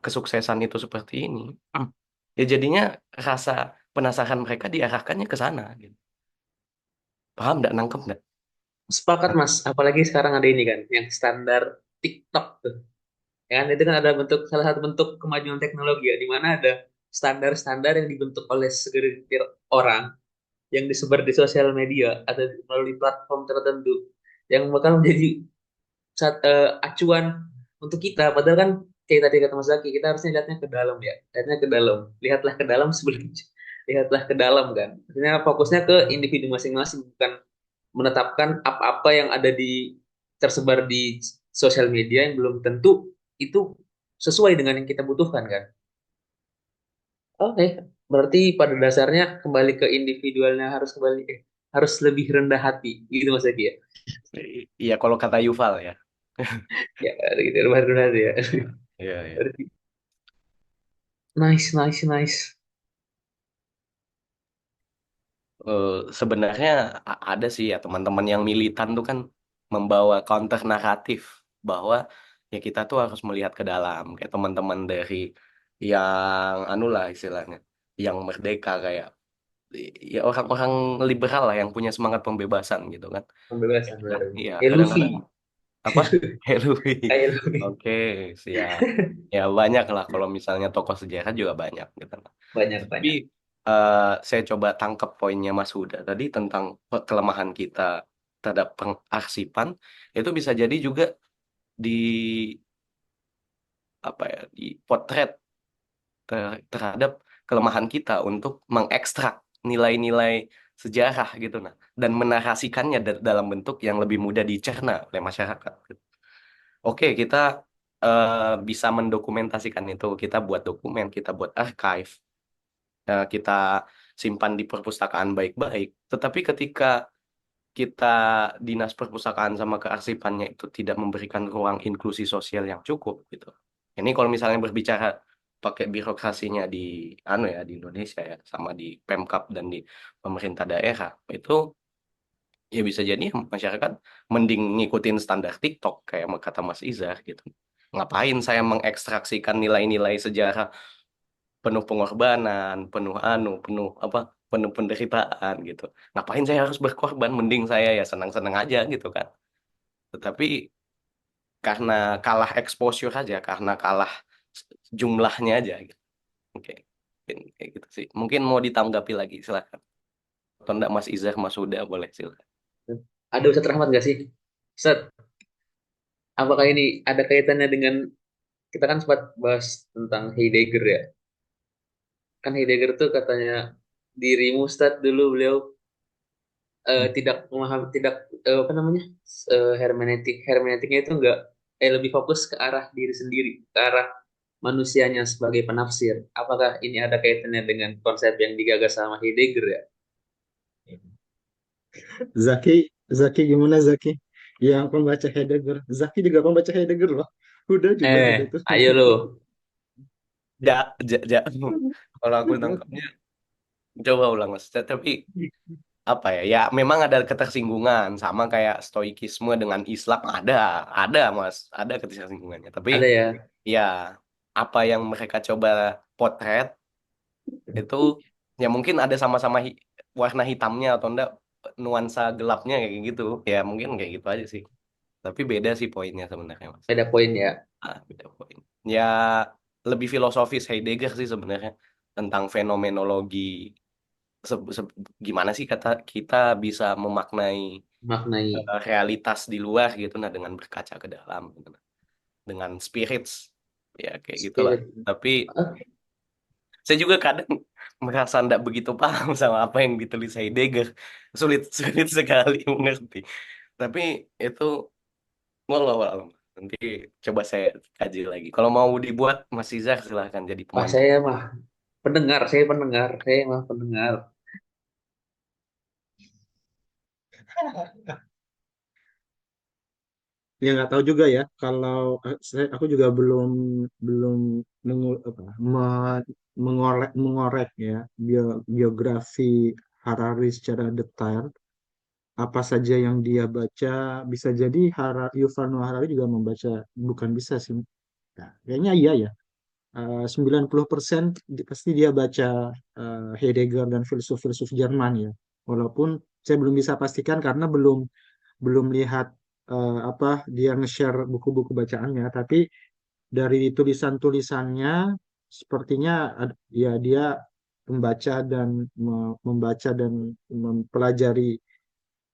B: kesuksesan itu seperti ini, ya jadinya rasa penasaran mereka diarahkannya ke sana gitu. Paham nggak? Nangkep nggak?
D: Sepakat Mas, apalagi sekarang ada ini kan, yang standar TikTok tuh. Ya kan, itu kan ada bentuk salah satu bentuk kemajuan teknologi ya, di mana ada standar-standar yang dibentuk oleh segelintir orang yang disebar di sosial media atau melalui platform tertentu yang bakal menjadi acuan untuk kita. Padahal kan kayak tadi kata Mas Zaki, kita harusnya lihatnya ke dalam ya, lihatnya ke dalam, lihatlah ke dalam sebelum lihatlah ke dalam kan. Maksudnya fokusnya ke individu masing-masing, bukan menetapkan apa-apa yang ada di tersebar di sosial media yang belum tentu itu sesuai dengan yang kita butuhkan kan. Oke, berarti pada dasarnya kembali ke individualnya, harus lebih rendah hati gitu Mas Eki ya.
B: Iya, kalau kata Yuval ya.
D: Ya gitu, lebih rendah hati ya.
B: Iya, iya.
D: Berarti nice, nice, nice.
B: Sebenarnya ada sih ya teman-teman yang militan tuh kan membawa counter naratif bahwa ya kita tuh harus melihat ke dalam, kayak teman-teman dari yang anu lah istilahnya, yang merdeka, kayak ya orang-orang liberal lah yang punya semangat pembebasan gitu kan.
D: Pembebasan
B: Nah,
D: baru.
B: iya
D: Kayak Luffy.
B: kadang-kadang apa Helui.
D: Kayak Luffy.
B: Oke, siap. Ya banyak lah, kalau misalnya tokoh sejarah juga banyak gitu.
D: Banyak,
B: Tapi
D: banyak.
B: saya coba tangkap poinnya Mas Huda tadi tentang kelemahan kita terhadap pengarsipan, itu bisa jadi juga di apa ya, di potret terhadap kelemahan kita untuk mengekstrak nilai-nilai sejarah gitu, nah, dan menarasikannya dalam bentuk yang lebih mudah dicerna oleh masyarakat gitu. Oke, kita bisa mendokumentasikan itu, kita buat dokumen, kita buat archive, kita simpan di perpustakaan baik-baik. Tetapi ketika kita dinas perpustakaan sama kearsipannya itu tidak memberikan ruang inklusi sosial yang cukup gitu. Ini kalau misalnya berbicara pakai birokrasinya di ya di Indonesia ya, sama di Pemkab dan di pemerintah daerah, itu ya bisa jadi masyarakat mending ngikutin standar TikTok kayak kata Mas Izar gitu. Ngapain saya mengekstraksikan nilai-nilai sejarah penuh pengorbanan, penuh apa, penuh penderitaan gitu. Ngapain saya harus berkorban? Mending saya ya senang-senang aja gitu kan. Tetapi karena kalah exposure aja, karena kalah jumlahnya aja gitu. Oke, mungkin kayak gitu sih. Mungkin mau ditanggapi lagi, silakan. Atau enggak Mas Izar, Mas Huda, boleh silakan.
D: Ada Ustadz Rahmat nggak sih? Ustadz, apakah ini ada kaitannya dengan, kita kan sempat bahas tentang Heidegger ya. Kan Heidegger tuh katanya dirimu Ustadz dulu beliau tidak memahami, tidak apa namanya, hermeneutiknya itu enggak, lebih fokus ke arah diri sendiri, ke arah manusianya sebagai penafsir. Apakah ini ada kaitannya dengan konsep yang digagas sama Heidegger ya?
A: Zaki, Zaki gimana Zaki? Yang pembaca Heidegger. Zaki juga pembaca Heidegger loh. Udah juga udah tuh.
D: Ayo lo.
B: Ja, ja. Kalau aku tangkapnya, coba ulang Mas. Tapi apa ya? Ya memang ada ketersinggungan sama kayak stoikisme dengan Islam, ada Mas, ada ketersinggungannya. Tapi
D: Ada ya.
B: ya apa yang mereka coba potret itu ya mungkin ada sama-sama warna hitamnya atau enggak nuansa gelapnya kayak gitu. Ya mungkin kayak gitu aja sih. Tapi beda sih poinnya sebenarnya Mas.
D: Ada poin ya.
B: Beda poin. Ya lebih filosofis Heidegger sih sebenarnya tentang fenomenologi, gimana sih kata kita bisa memaknai
D: Maknai
B: realitas di luar gitu, nah, dengan berkaca ke dalam gitu, nah, dengan spirits ya kayak gitulah.
D: spirit.
B: Tapi
D: Oke.
B: saya juga kadang merasa tidak begitu paham sama apa yang ditulis Heidegger, sulit sulit sekali mengerti. Tapi itu walau alam, nanti coba saya kaji lagi. Kalau mau dibuat Mas Izar silahkan jadi
D: Wah,
B: pemandu.
D: saya mah pendengar, saya mah pendengar.
A: Ya nggak tahu juga ya. Kalau aku juga belum belum mengorek ya biografi Harari secara detail. Apa saja yang dia baca, bisa jadi Yuval Noah Harari juga membaca, bukan bisa sih. Nah, kayaknya iya ya. 90% pasti dia baca Heidegger dan filsuf-filsuf Jerman ya. Walaupun saya belum bisa pastikan karena belum belum lihat apa dia nge-share buku-buku bacaannya, tapi dari tulisan-tulisannya sepertinya ya dia membaca dan mempelajari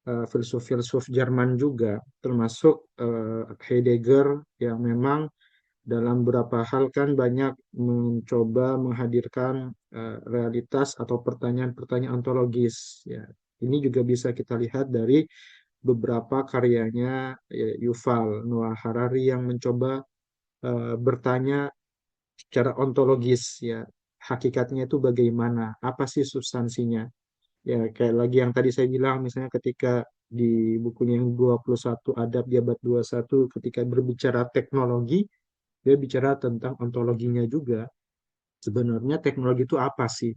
A: filsuf-filsuf Jerman juga, termasuk Heidegger yang memang dalam beberapa hal kan banyak mencoba menghadirkan realitas atau pertanyaan-pertanyaan ontologis ya. Ini juga bisa kita lihat dari beberapa karyanya ya, Yuval Noah Harari yang mencoba bertanya secara ontologis ya. hakikatnya itu bagaimana, apa sih substansinya. Ya, kayak lagi yang tadi saya bilang, misalnya ketika di bukunya yang 21 Adab di abad 21, ketika berbicara teknologi, dia bicara tentang ontologinya juga. Sebenarnya teknologi itu apa sih?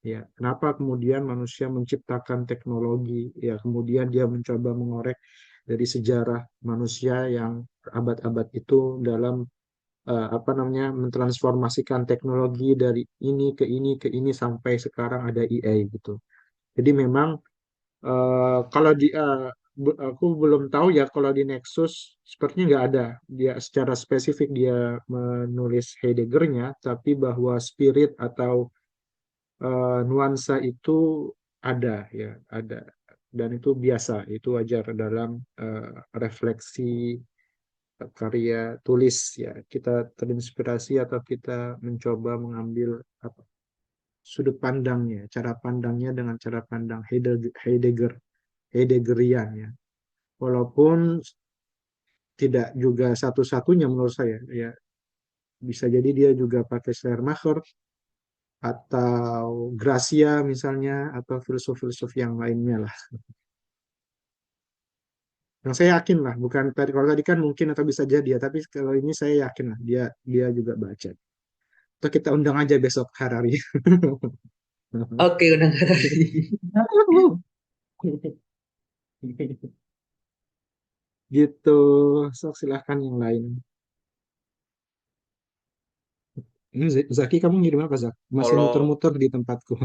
A: Ya, kenapa kemudian manusia menciptakan teknologi? Ya, kemudian dia mencoba mengorek dari sejarah manusia yang abad-abad itu dalam apa namanya mentransformasikan teknologi dari ini ke ini ke ini sampai sekarang ada AI gitu. Jadi memang kalau di aku belum tahu ya kalau di Nexus sepertinya nggak ada dia secara spesifik dia menulis Heideggernya, tapi bahwa spirit atau nuansa itu ada ya ada dan itu biasa itu wajar dalam refleksi karya tulis ya kita terinspirasi atau kita mencoba mengambil apa, sudut pandangnya cara pandangnya dengan cara pandang Heideggerian ya walaupun tidak juga satu-satunya menurut saya ya bisa jadi dia juga pakai Schleiermacher atau Gracia misalnya atau filsuf-filsuf yang lainnya lah. Yang saya yakin lah, bukan tadi kalau tadi kan mungkin atau bisa jadi ya, tapi kalau ini saya yakin lah dia dia juga baca. Atau kita undang aja besok Harari.
D: Oke, udah nggak ada.
A: Gitu. Sok silahkan yang lain. Ini Zaki kamu ngirim apa Zak? Masih
B: Kalau
A: muter-muter di tempatku.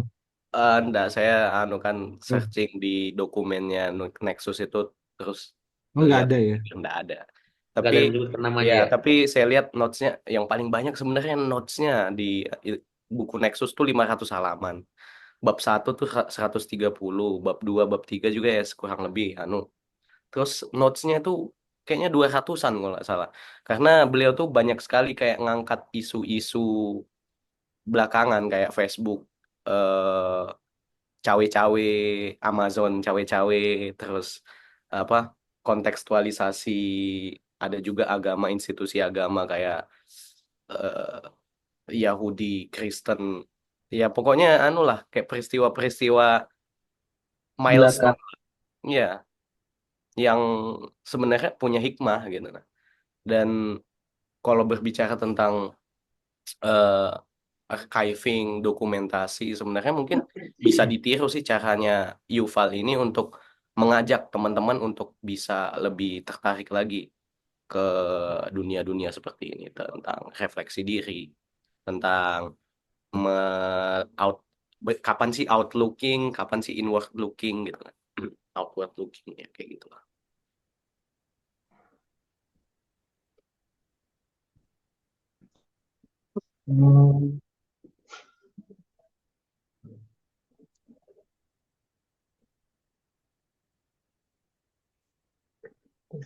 B: enggak, saya anu kan searching di dokumennya Nexus itu terus
A: Oh nggak
B: lihat
A: ada ya?
B: enggak ada.
D: Nggak
B: Tapi
D: ada yang menyebutkan namanya
B: ya,
D: ya.
B: tapi saya lihat notesnya yang paling banyak sebenarnya notesnya di buku Nexus tuh 500 halaman. Bab 1 tuh 130, bab 2, bab 3 juga ya kurang lebih anu. Terus notesnya tuh kayaknya 200-an kalau nggak salah. Karena beliau tuh banyak sekali kayak ngangkat isu-isu belakangan kayak Facebook, eh cawe-cawe, Amazon cawe-cawe, terus apa kontekstualisasi ada juga agama institusi agama kayak Yahudi, Kristen, ya pokoknya anu lah kayak peristiwa-peristiwa
C: Belakang.
B: milestone ya yang sebenarnya punya hikmah gitu nah. Dan kalau berbicara tentang eh, archiving, dokumentasi, sebenarnya mungkin bisa ditiru sih caranya Yuval ini untuk mengajak teman-teman untuk bisa lebih tertarik lagi ke dunia-dunia seperti ini tentang refleksi diri, tentang me out kapan sih outlooking, kapan sih inward looking gitu kan. Outward looking ya kayak gitu lah.
C: Hmm.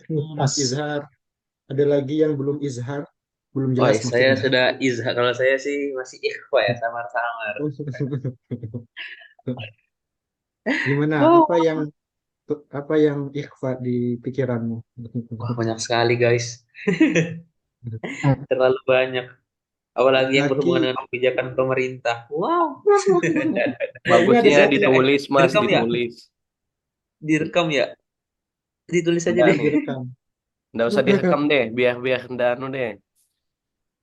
A: Mas
C: Pas.
A: Izhar, ada lagi yang belum Izhar, belum
D: Oh,
A: jelas
D: saya
A: maksudnya.
D: sudah izhar. Kalau saya sih masih ikhfa ya, samar-samar.
A: Gimana?
D: Oh,
A: Apa yang ikhfa di pikiranmu?
D: wah, banyak sekali guys. Terlalu banyak. Apalagi yang
A: Zaki,
D: berhubungan dengan kebijakan pemerintah. Wow.
A: nah ini ada
B: Bagusnya
A: Zaki.
D: Tidak,
B: ditulis Mas,
D: direkam ya?
B: ditulis.
D: Direkam ya? Ditulis aja
B: Enggak
D: deh.
B: nih,
A: Direkam.
B: enggak usah direkam deh, biar enggak anu deh.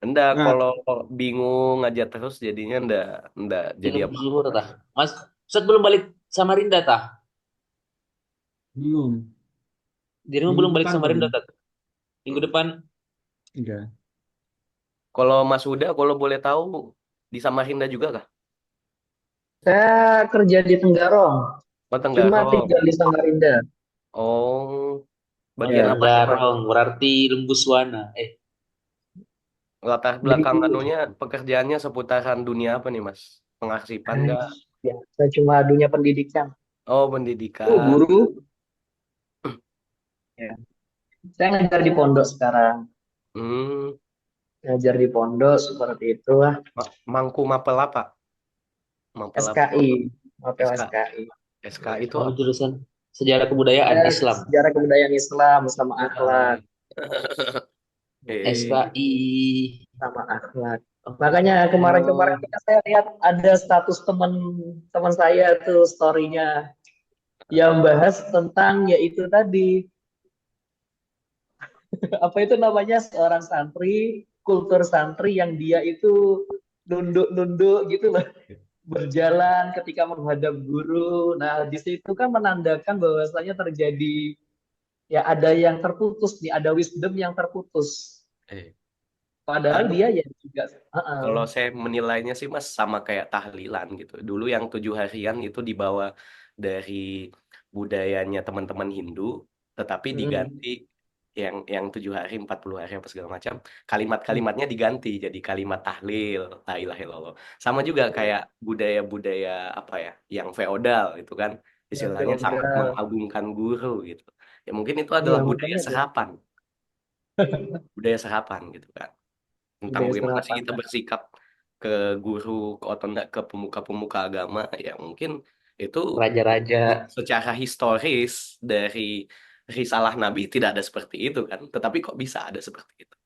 B: Enggak,
A: Nah,
B: kalau bingung aja terus jadinya enggak jadi
D: Film zuhur
B: apa-apa.
D: tah. Mas, Ustaz belum balik Samarinda tah?
A: belum.
D: Dirimu
A: Minggu
D: belum balik
A: depan
D: Samarinda
A: paling.
D: tah? Minggu depan
A: Enggak.
B: Kalau Mas Huda, kalau boleh tahu di Samarinda juga kah?
C: Saya kerja di Tenggarong,
B: Oh,
C: cuma
B: Tenggarong.
C: tinggal di Samarinda.
B: Oh, bagian
C: Ya,
B: apa nih Mas?
D: Tenggarong, berarti Lembuswana.
B: Latar
C: jadi
B: belakang anunya pekerjaannya seputaran dunia apa nih Mas? Pengarsipan
C: eh,
B: kah?
C: ya, saya cuma dunia pendidikan.
B: Oh, pendidikan.
C: Guru. Ya. Saya ngajar di pondok sekarang.
B: Hmm,
C: Ngajar di pondok seperti itu lah.
B: Mangku Mapel apa? Mapel apa?
C: SKI, hotel
B: SK.
C: SKI.
B: SK itu
D: Oh,
B: apa?
D: jurusan Sejarah Kebudayaan
C: Ya,
D: Islam.
C: sejarah kebudayaan Islam sama
B: Ah,
C: akhlak,
B: eh,
D: SKI.
C: sama akhlak. Makanya kemarin-kemarin
A: Oh,
C: juga saya lihat ada status teman teman saya tuh story-nya yang bahas tentang yaitu tadi apa itu namanya seorang santri, kultur santri yang dia itu nunduk-nunduk gitu loh, berjalan ketika menghadap guru. Nah, di situ kan menandakan bahwasanya terjadi ya ada yang terputus nih, ada wisdom yang terputus.
B: Eh,
C: Padahal
B: anu,
C: dia ya juga,
B: kalau saya menilainya sih Mas sama kayak tahlilan gitu. Dulu yang 7 harian itu dibawa dari budayanya teman-teman Hindu, tetapi
C: mm,
B: diganti yang 7 hari, 40 hari apa segala macam.
C: mm,
B: Kalimat-kalimatnya diganti jadi kalimat tahlil, la ilaha illallah. Sama juga kayak budaya-budaya apa ya, yang feodal itu kan,
C: yang
B: istilahnya sangat
C: feodal.
B: mengagungkan guru gitu. Ya mungkin itu
C: Iya,
B: adalah budaya
C: makanya tuh
B: serapan, budaya serapan gitu kan, tentang
C: budaya
B: bagaimana sih
C: serapan.
B: kita bersikap ke guru, atau enggak ke pemuka-pemuka agama. Ya mungkin itu
D: Raja-raja.
B: secara historis dari risalah Nabi tidak ada seperti itu kan, tetapi kok bisa ada seperti itu.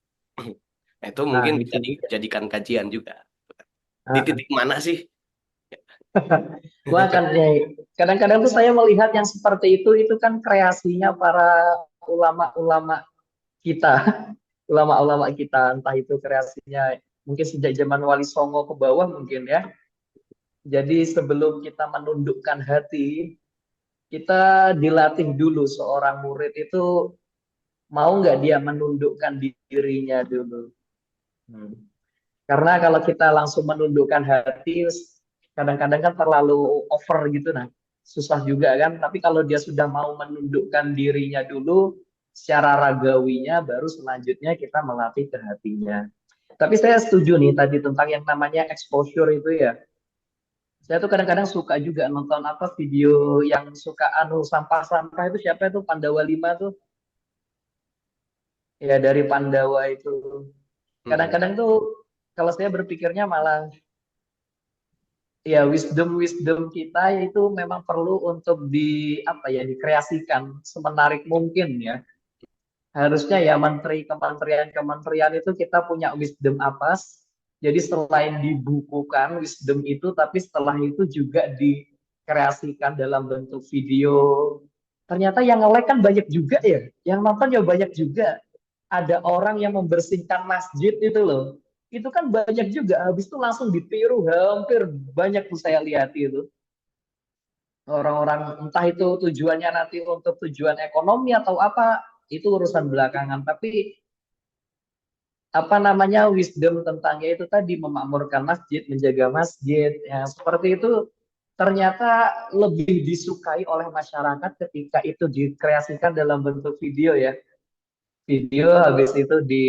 B: Nah, itu
C: Nah,
B: mungkin bisa
C: itu dia.
B: dijadikan kajian juga, di
C: Ah,
B: titik mana sih.
C: makanya kadang-kadang tuh saya melihat yang seperti itu kan kreasinya para ulama-ulama kita, ulama-ulama kita, entah itu kreasinya mungkin sejak zaman Wali Songo ke bawah mungkin ya. Jadi sebelum kita menundukkan hati, kita dilatih dulu seorang murid itu mau nggak dia menundukkan dirinya dulu. Hmm. Karena kalau kita langsung menundukkan hati, kadang-kadang kan terlalu over gitu, nah susah juga kan. Tapi kalau dia sudah mau menundukkan dirinya dulu, secara ragawinya, baru selanjutnya kita melatih ke hatinya. Tapi saya setuju nih tadi tentang yang namanya exposure itu ya. Saya tuh kadang-kadang suka juga nonton apa video yang suka anu sampah-sampah itu siapa itu Pandawa 5 tuh ya dari Pandawa itu.
B: Mm-mm.
C: Kadang-kadang tuh kalau saya berpikirnya malah ya wisdom kita itu memang perlu untuk di apa ya dikreasikan semenarik mungkin ya. Harusnya ya menteri kementerian itu kita punya wisdom apa. Jadi selain dibukukan wisdom itu, tapi setelah itu juga dikreasikan dalam bentuk video. Ternyata yang nge-like kan banyak juga ya, yang nonton ya banyak juga. Ada orang yang membersihkan masjid itu loh. Itu kan banyak juga, habis itu langsung ditiru hampir banyak tuh saya lihat itu. Orang-orang entah itu tujuannya nanti untuk tujuan ekonomi atau apa, itu urusan belakangan. Tapi apa namanya wisdom tentangnya itu tadi memakmurkan masjid, menjaga masjid, ya seperti itu ternyata lebih disukai oleh masyarakat ketika itu dikreasikan dalam bentuk video ya. Video habis itu di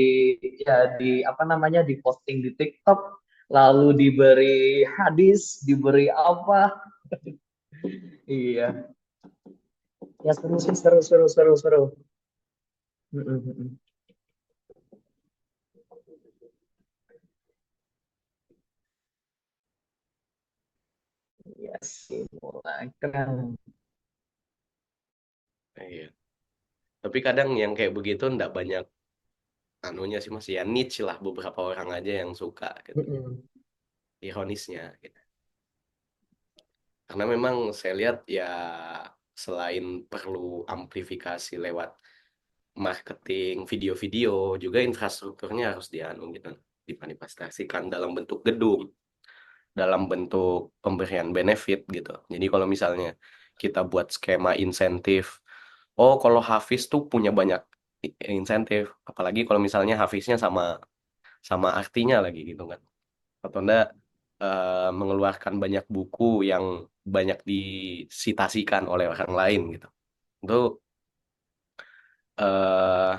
C: apa namanya diposting di TikTok, lalu diberi hadis, diberi apa. Iya, ya seru sih, seru seru seru seru. Mm, mm, mm. Iya sih, mulai keren.
B: Iya. Tapi kadang yang kayak begitu ndak banyak anunya sih Mas, ya niche lah, beberapa orang aja yang suka
C: Mm,
B: gitu,
C: mm.
B: ironisnya gitu. Karena memang saya lihat ya, selain perlu amplifikasi lewat marketing video-video, juga infrastrukturnya harus dianu gitu, dimanifestasikan dalam bentuk gedung, dalam bentuk pemberian benefit gitu. Jadi kalau misalnya kita buat skema insentif, oh kalau Hafiz tuh punya banyak insentif, apalagi kalau misalnya Hafiznya sama sama artinya lagi gitu kan, atau enggak mengeluarkan banyak buku yang banyak disitasikan oleh orang lain gitu. Itu eh,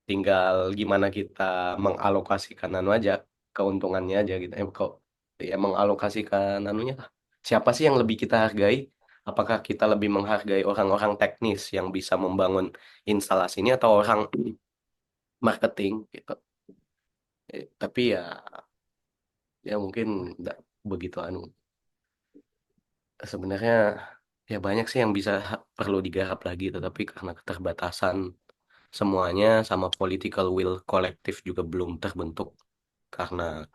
B: tinggal gimana kita mengalokasikan anu aja, keuntungannya aja gitu. Kok ya mengalokasikan anunya lah. Siapa sih yang lebih kita hargai? Apakah kita lebih menghargai orang-orang teknis yang bisa membangun instalasi ini, atau orang marketing gitu? Tapi ya mungkin nggak begitu anu. Sebenarnya ya banyak sih yang bisa perlu digarap lagi, tetapi karena keterbatasan semuanya, sama political will kolektif juga belum terbentuk, karena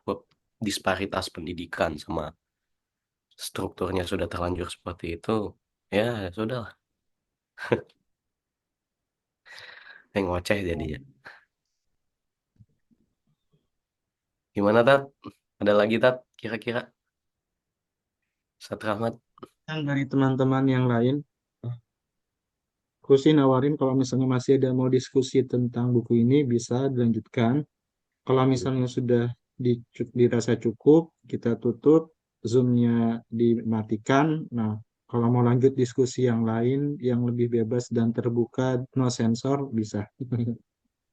B: disparitas pendidikan sama strukturnya sudah terlanjur seperti itu, ya sudah lah, yang ngoceh jadinya. Gimana Tat? Ada lagi Tat? Kira-kira Ustaz Rahmat?
A: Yang dari teman-teman yang lain, aku sih nawarin kalau misalnya masih ada mau diskusi tentang buku ini bisa dilanjutkan. Kalau misalnya sudah dirasa cukup, kita tutup, Zoom-nya dimatikan. Nah, kalau mau lanjut diskusi yang lain, yang lebih bebas dan terbuka, no sensor, bisa.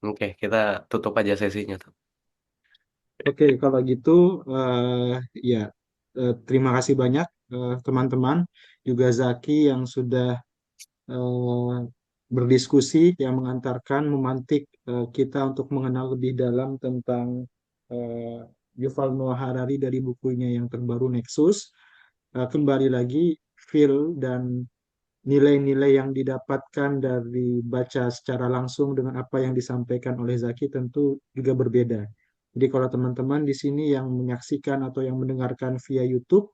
B: Oke, kita tutup aja sesinya Tat.
A: Oke, kalau gitu, ya, terima kasih banyak teman-teman, juga Zaki yang sudah eh, berdiskusi, yang mengantarkan, memantik kita untuk mengenal lebih dalam tentang eh, Yuval Noah Harari dari bukunya yang terbaru Nexus. Kembali lagi, feel dan nilai-nilai yang didapatkan dari baca secara langsung dengan apa yang disampaikan oleh Zaki tentu juga berbeda. Jadi kalau teman-teman di sini yang menyaksikan atau yang mendengarkan via YouTube,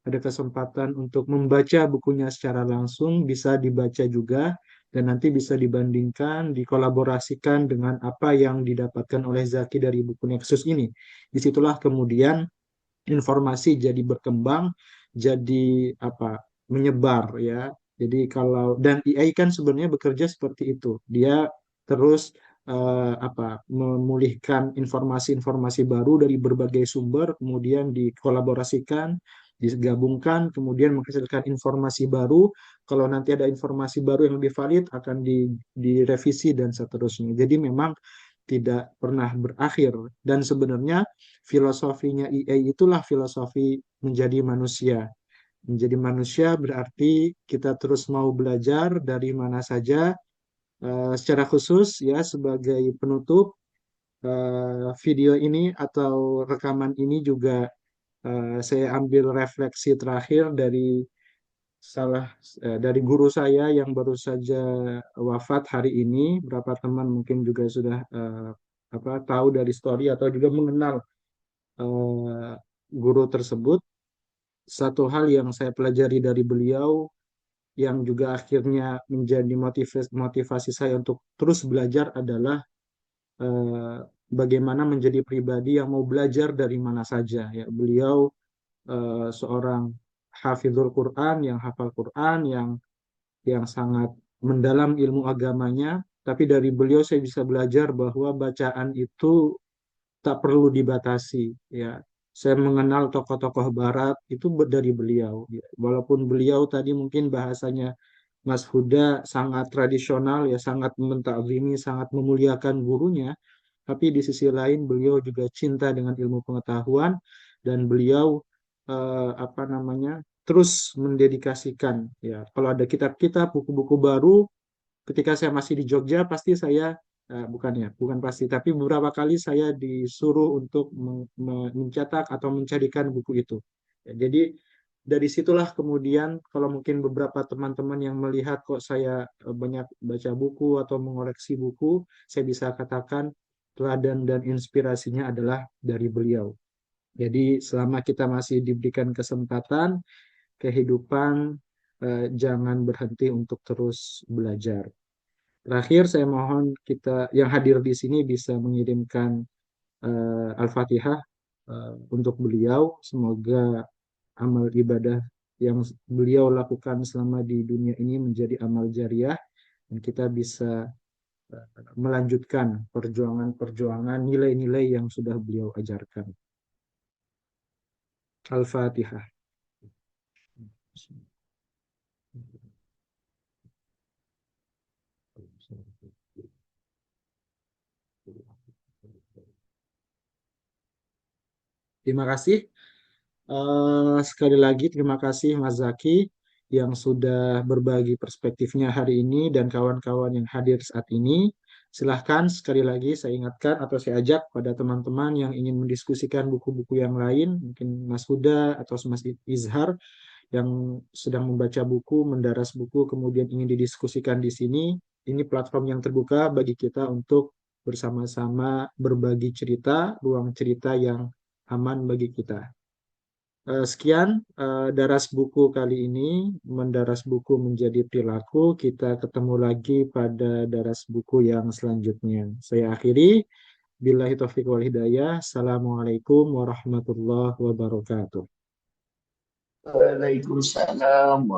A: ada kesempatan untuk membaca bukunya secara langsung, bisa dibaca juga, dan nanti bisa dibandingkan, dikolaborasikan dengan apa yang didapatkan oleh Zaki dari buku Nexus ini. Disitulah kemudian informasi jadi berkembang, jadi apa, menyebar ya. Jadi kalau dan AI kan sebenarnya bekerja seperti itu. Dia terus apa, memulihkan informasi-informasi baru dari berbagai sumber, kemudian dikolaborasikan, digabungkan, kemudian menghasilkan informasi baru. Kalau nanti ada informasi baru yang lebih valid akan direvisi dan seterusnya. Jadi memang tidak pernah berakhir, dan sebenarnya filosofinya EA itulah filosofi menjadi manusia. Menjadi manusia berarti kita terus mau belajar dari mana saja. Secara khusus ya, sebagai penutup, video ini atau rekaman ini juga saya ambil refleksi terakhir dari salah dari guru saya yang baru saja wafat hari ini. Beberapa teman mungkin juga sudah apa, tahu dari story atau juga mengenal eh, guru tersebut. Satu hal yang saya pelajari dari beliau yang juga akhirnya menjadi motivasi saya untuk terus belajar adalah eh, bagaimana menjadi pribadi yang mau belajar dari mana saja ya. Beliau seorang hafizul Quran, yang hafal Quran, yang sangat mendalam ilmu agamanya, tapi dari beliau saya bisa belajar bahwa bacaan itu tak perlu dibatasi ya. Saya mengenal tokoh-tokoh barat itu dari beliau ya. Walaupun beliau tadi mungkin bahasanya Mas Huda sangat tradisional ya, sangat mentakwimi, sangat memuliakan gurunya, tapi di sisi lain beliau juga cinta dengan ilmu pengetahuan, dan beliau apa namanya, terus mendedikasikan ya. Kalau ada kitab-kitab, buku-buku baru, ketika saya masih di Jogja pasti saya bukan pasti, tapi beberapa kali saya disuruh untuk mencetak atau mencarikan buku itu. Ya, jadi dari situlah kemudian kalau mungkin beberapa teman-teman yang melihat kok saya banyak baca buku atau mengoleksi buku, saya bisa katakan teladan dan inspirasinya adalah dari beliau. Jadi selama kita masih diberikan kesempatan, kehidupan, jangan berhenti untuk terus belajar. Terakhir, saya mohon kita yang hadir di sini bisa mengirimkan Al-Fatihah untuk beliau. Semoga amal ibadah yang beliau lakukan selama di dunia ini menjadi amal jariah, dan kita bisa melanjutkan perjuangan-perjuangan nilai-nilai yang sudah beliau ajarkan. Al-Fatihah. Terima kasih. Sekali lagi terima kasih Mas Zaki yang sudah berbagi perspektifnya hari ini dan kawan-kawan yang hadir saat ini. Silahkan sekali lagi saya ingatkan atau saya ajak pada teman-teman yang ingin mendiskusikan buku-buku yang lain, mungkin Mas Huda atau Mas Izhar yang sedang membaca buku, mendaras buku, kemudian ingin didiskusikan di sini. Ini platform yang terbuka bagi kita untuk bersama-sama berbagi cerita, ruang cerita yang aman bagi kita. Sekian daras buku kali ini, mendaras buku menjadi perilaku. Kita ketemu lagi pada daras buku yang selanjutnya. Saya akhiri. Billahi taufiq wal hidayah. Assalamualaikum warahmatullahi wabarakatuh.
C: Waalaikumsalam.